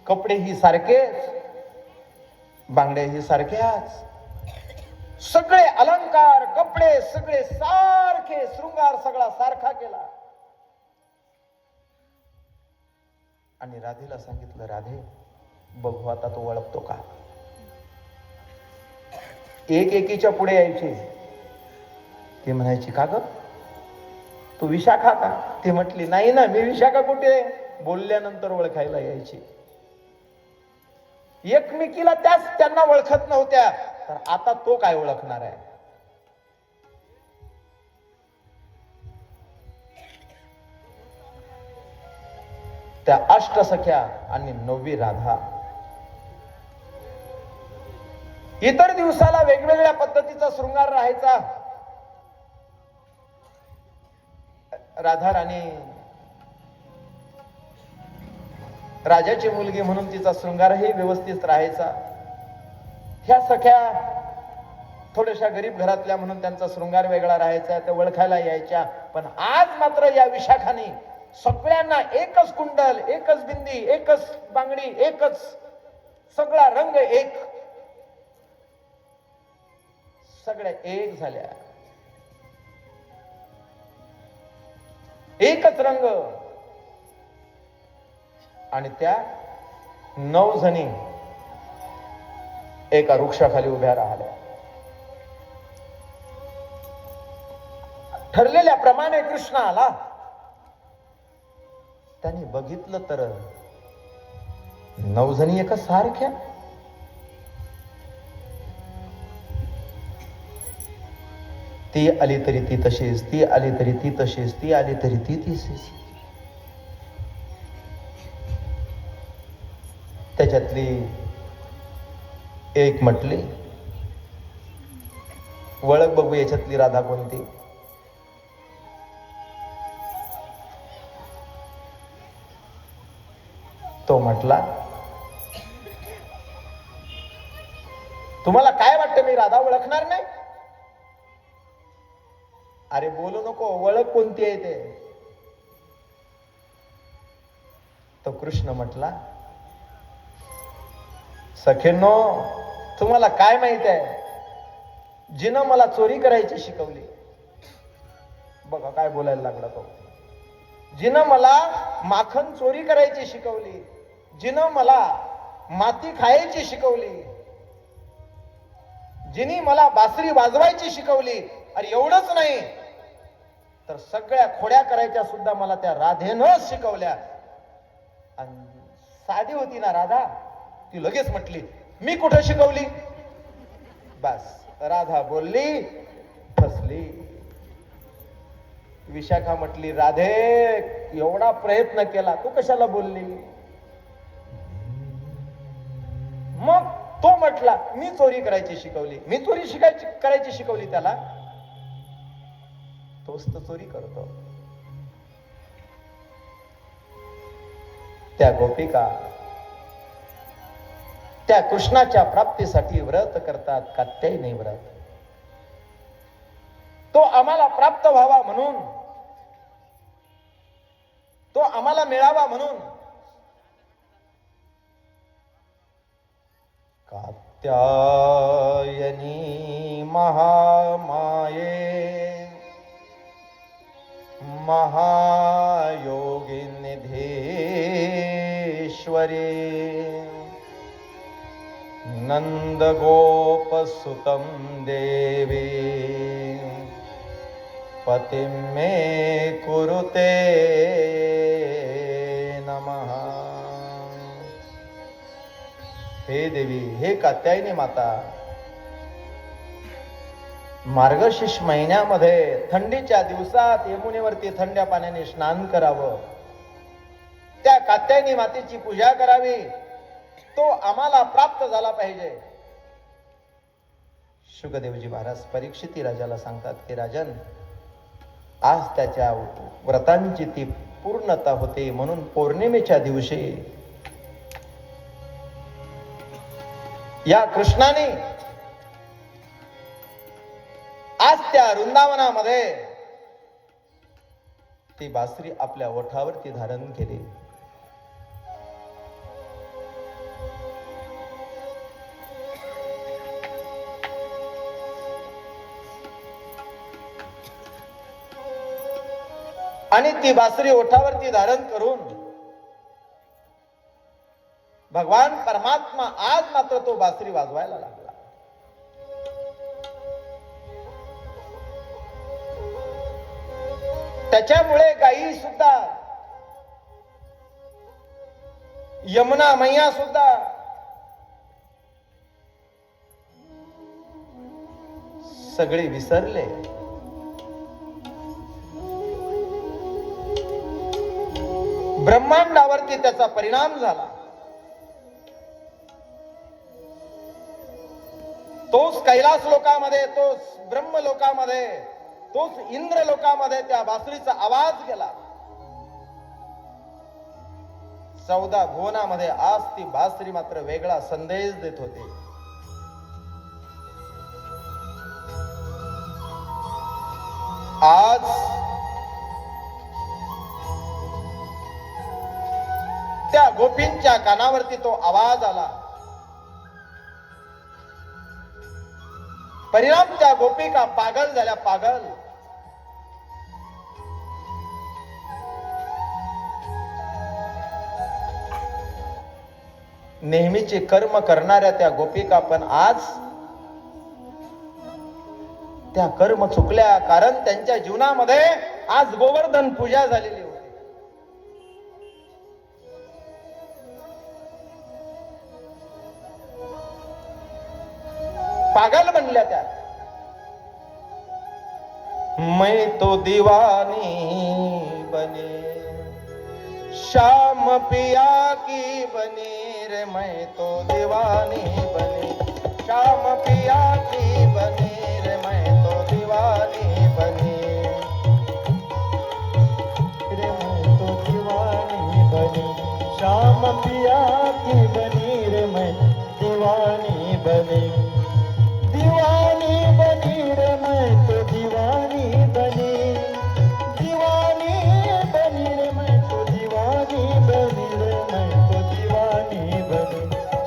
कपडे ही सारखेच, बांगड्या ही सारख्याच, सगळे अलंकार, कपडे सगळे सारखे, शृंगार सगळा सारखा केला. आणि राधेला सांगितलं, राधे बघू आता तो ओळखतो का. एक एकीच्या पुढे यायची. ती म्हणायची, का ग तू विशाखा का? ती म्हटली, नाही ना, मी विशाखा कुठे. बोलल्यानंतर ओळखायला यायची. एकमेकीला त्यांना ओळखत नव्हत्या, तर आता तो काय ओळखणार आहे. त्या अष्टसख्या आणि 9वी राधा. इतर दिवसाला वेगवेगळ्या पद्धतीचा शृंगार राहायचा. राधा राणी राजाची मुलगी म्हणून तिचा शृंगारही व्यवस्थित राहायचा. ह्या सख्या थोड्याशा गरीब घरातल्या म्हणून त्यांचा शृंगार वेगळा राहायचा, त्या ओळखायला यायच्या. पण आज मात्र या विशाखाने सगळ्यांना एकच कुंडल, एकच बिंदी, एकच बांगडी, एकच सगळा रंग एक, सगळ्या एक झाल्या, एकच रंग. आणि त्या 9 जणी एका वृक्षाखाली उभ्या राहिल्या. ठरलेल्या प्रमाणे कृष्ण आला. त्यांनी बघितलं तर 9 जणी एका सारख्या. ती आली तरी ती तशीच, ती आली तरी ती तशीच, ती आली तरी ती तशीच. त्याच्यातली एक म्हटली, ओळख बघू याच्यातली राधा कोणती. तो म्हटला, तुम्हाला काय वाटतं मी राधा ओळखणार नाही? अरे बोलू नको, ओळख कोणती आहे ते. तो कृष्ण म्हटला, सखेनो तुम्हाला काय माहित आहे, जिनं मला चोरी करायची शिकवली. बघा काय बोलायला लागला तो. जिनं मला माखन चोरी करायची शिकवली, जिनं मला माती खायची शिकवली, जिनी मला बासरी वाजवायची शिकवली. अरे एवढंच नाही तर सगळ्या खोड्या करायच्या सुद्धा मला त्या राधेनंच शिकवल्या. आणि साधी होती ना राधा, ती लगेच म्हटली, मी कुठं शिकवली. बस राधा बोलली, फसली. विशाखा म्हटली, राधे एवढा प्रयत्न केला, तू कशाला बोलली. मग तो म्हटला, मी चोरी करायची शिकवली. मी चोरी करायची शिकवली त्याला. तोच तर चोरी करतो. त्या गोपिका त्या कृष्णाच्या प्राप्तीसाठी व्रत करतात, कात्यायनी व्रत. तो आम्हाला प्राप्त व्हावा म्हणून, तो आम्हाला मिळावा म्हणून कात्यायनी महामाये महायोगिनिधीश्वरी नंदगोपसुतं देवी पतिं मे कुरुते नमः. हे देवी, हे कात्यायनी माता, मार्गशीर्ष महिन्यामध्ये थंडीच्या दिवसात यमुनेवरती थंड्या पाण्याने स्नान करावं, त्या कात्यायनी मातेची पूजा करावी, तो आम्हाला प्राप्त झाला पाहिजे. शुकदेवजी महाराज परीक्षिती राजाला सांगतात की राजन, आज त्याच्या व्रतांची ती पूर्णता होते, म्हणून पौर्णिमेच्या दिवशी या कृष्णाने आज त्या वृंदावनामध्ये ती बासरी आपल्या ओठावरती धारण केली. आणि ती बासरी ओठावरती धारण करून भगवान परमात्मा आज मात्र तो बासरी वाजवायला लागला. त्याच्यामुळे गायी सुद्धा, यमुना मैया सुद्धा सगळे विसरले. ब्रह्मांडावरती त्याचा परिणाम झाला. तोच कैलास लोकामध्ये, तोच ब्रह्म लोकामध्ये, तोच इंद्र लोकामध्ये त्या बासरीचा आवाज गेला. 14 भुवनामध्ये आज ती बासरी मात्र वेगळा संदेश देत होती. आज त्या गोपींच्या कानावरती तो आवाज आला. परिणाम त्या गोपिका पागल झाल्या, पागल. नेहमीचे कर्म करणाऱ्या त्या गोपिका पण आज त्या कर्म चुकल्या, कारण त्यांच्या जीवनामध्ये आज गोवर्धन पूजा झालेली होती. पागल बनल्या त्या. मैं तो दीवानी बने, श्याम पिया की बने रे मैं तो दीवानी बनी, श्याम पिया की बनी रे मैं तो दीवानी बनी। रे मैं तो दीवानी बनी, श्याम पिया की बनी रे मैं दीवानी बनी। दीवानी बनी रे मैं तो दीवानी बनी, दीवानी बनी रे मैं तो दीवानी बनी रे मैं तो दीवानी बनी।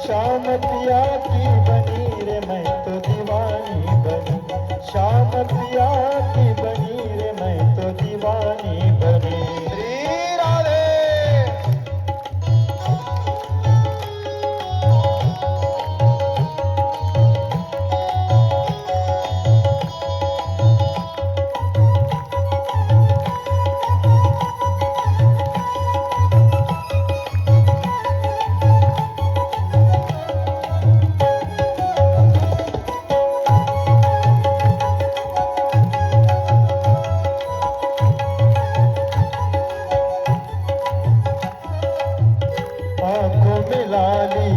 श्याम पिया की बनी रे मैं तो दीवानी बनी, श्याम पिया की बनी रे मैं तो दीवानी बनी। श्री राधे। आंखों में लाली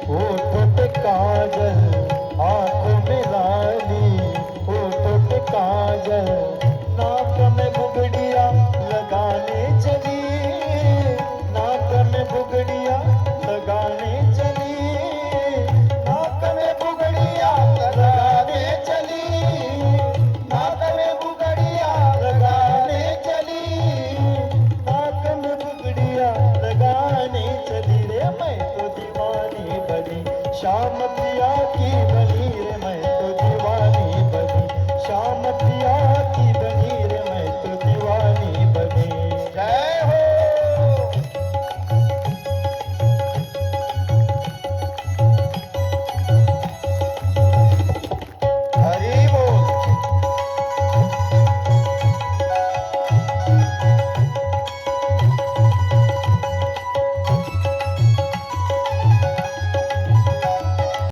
होठों पे काजल, आंखों में लाली होठों पे काजल, नाक में बुगड़िया लगाने चली, नाक में बुगड़िया लगाने चली, नाक में बुगड़िया लगाने चली, नाक में बुगड़िया लगाने चली, नाक में बुगड़िया लगाने चली रे मैं तो दीवानी बनी, श्याम पिया की बनी रे मैं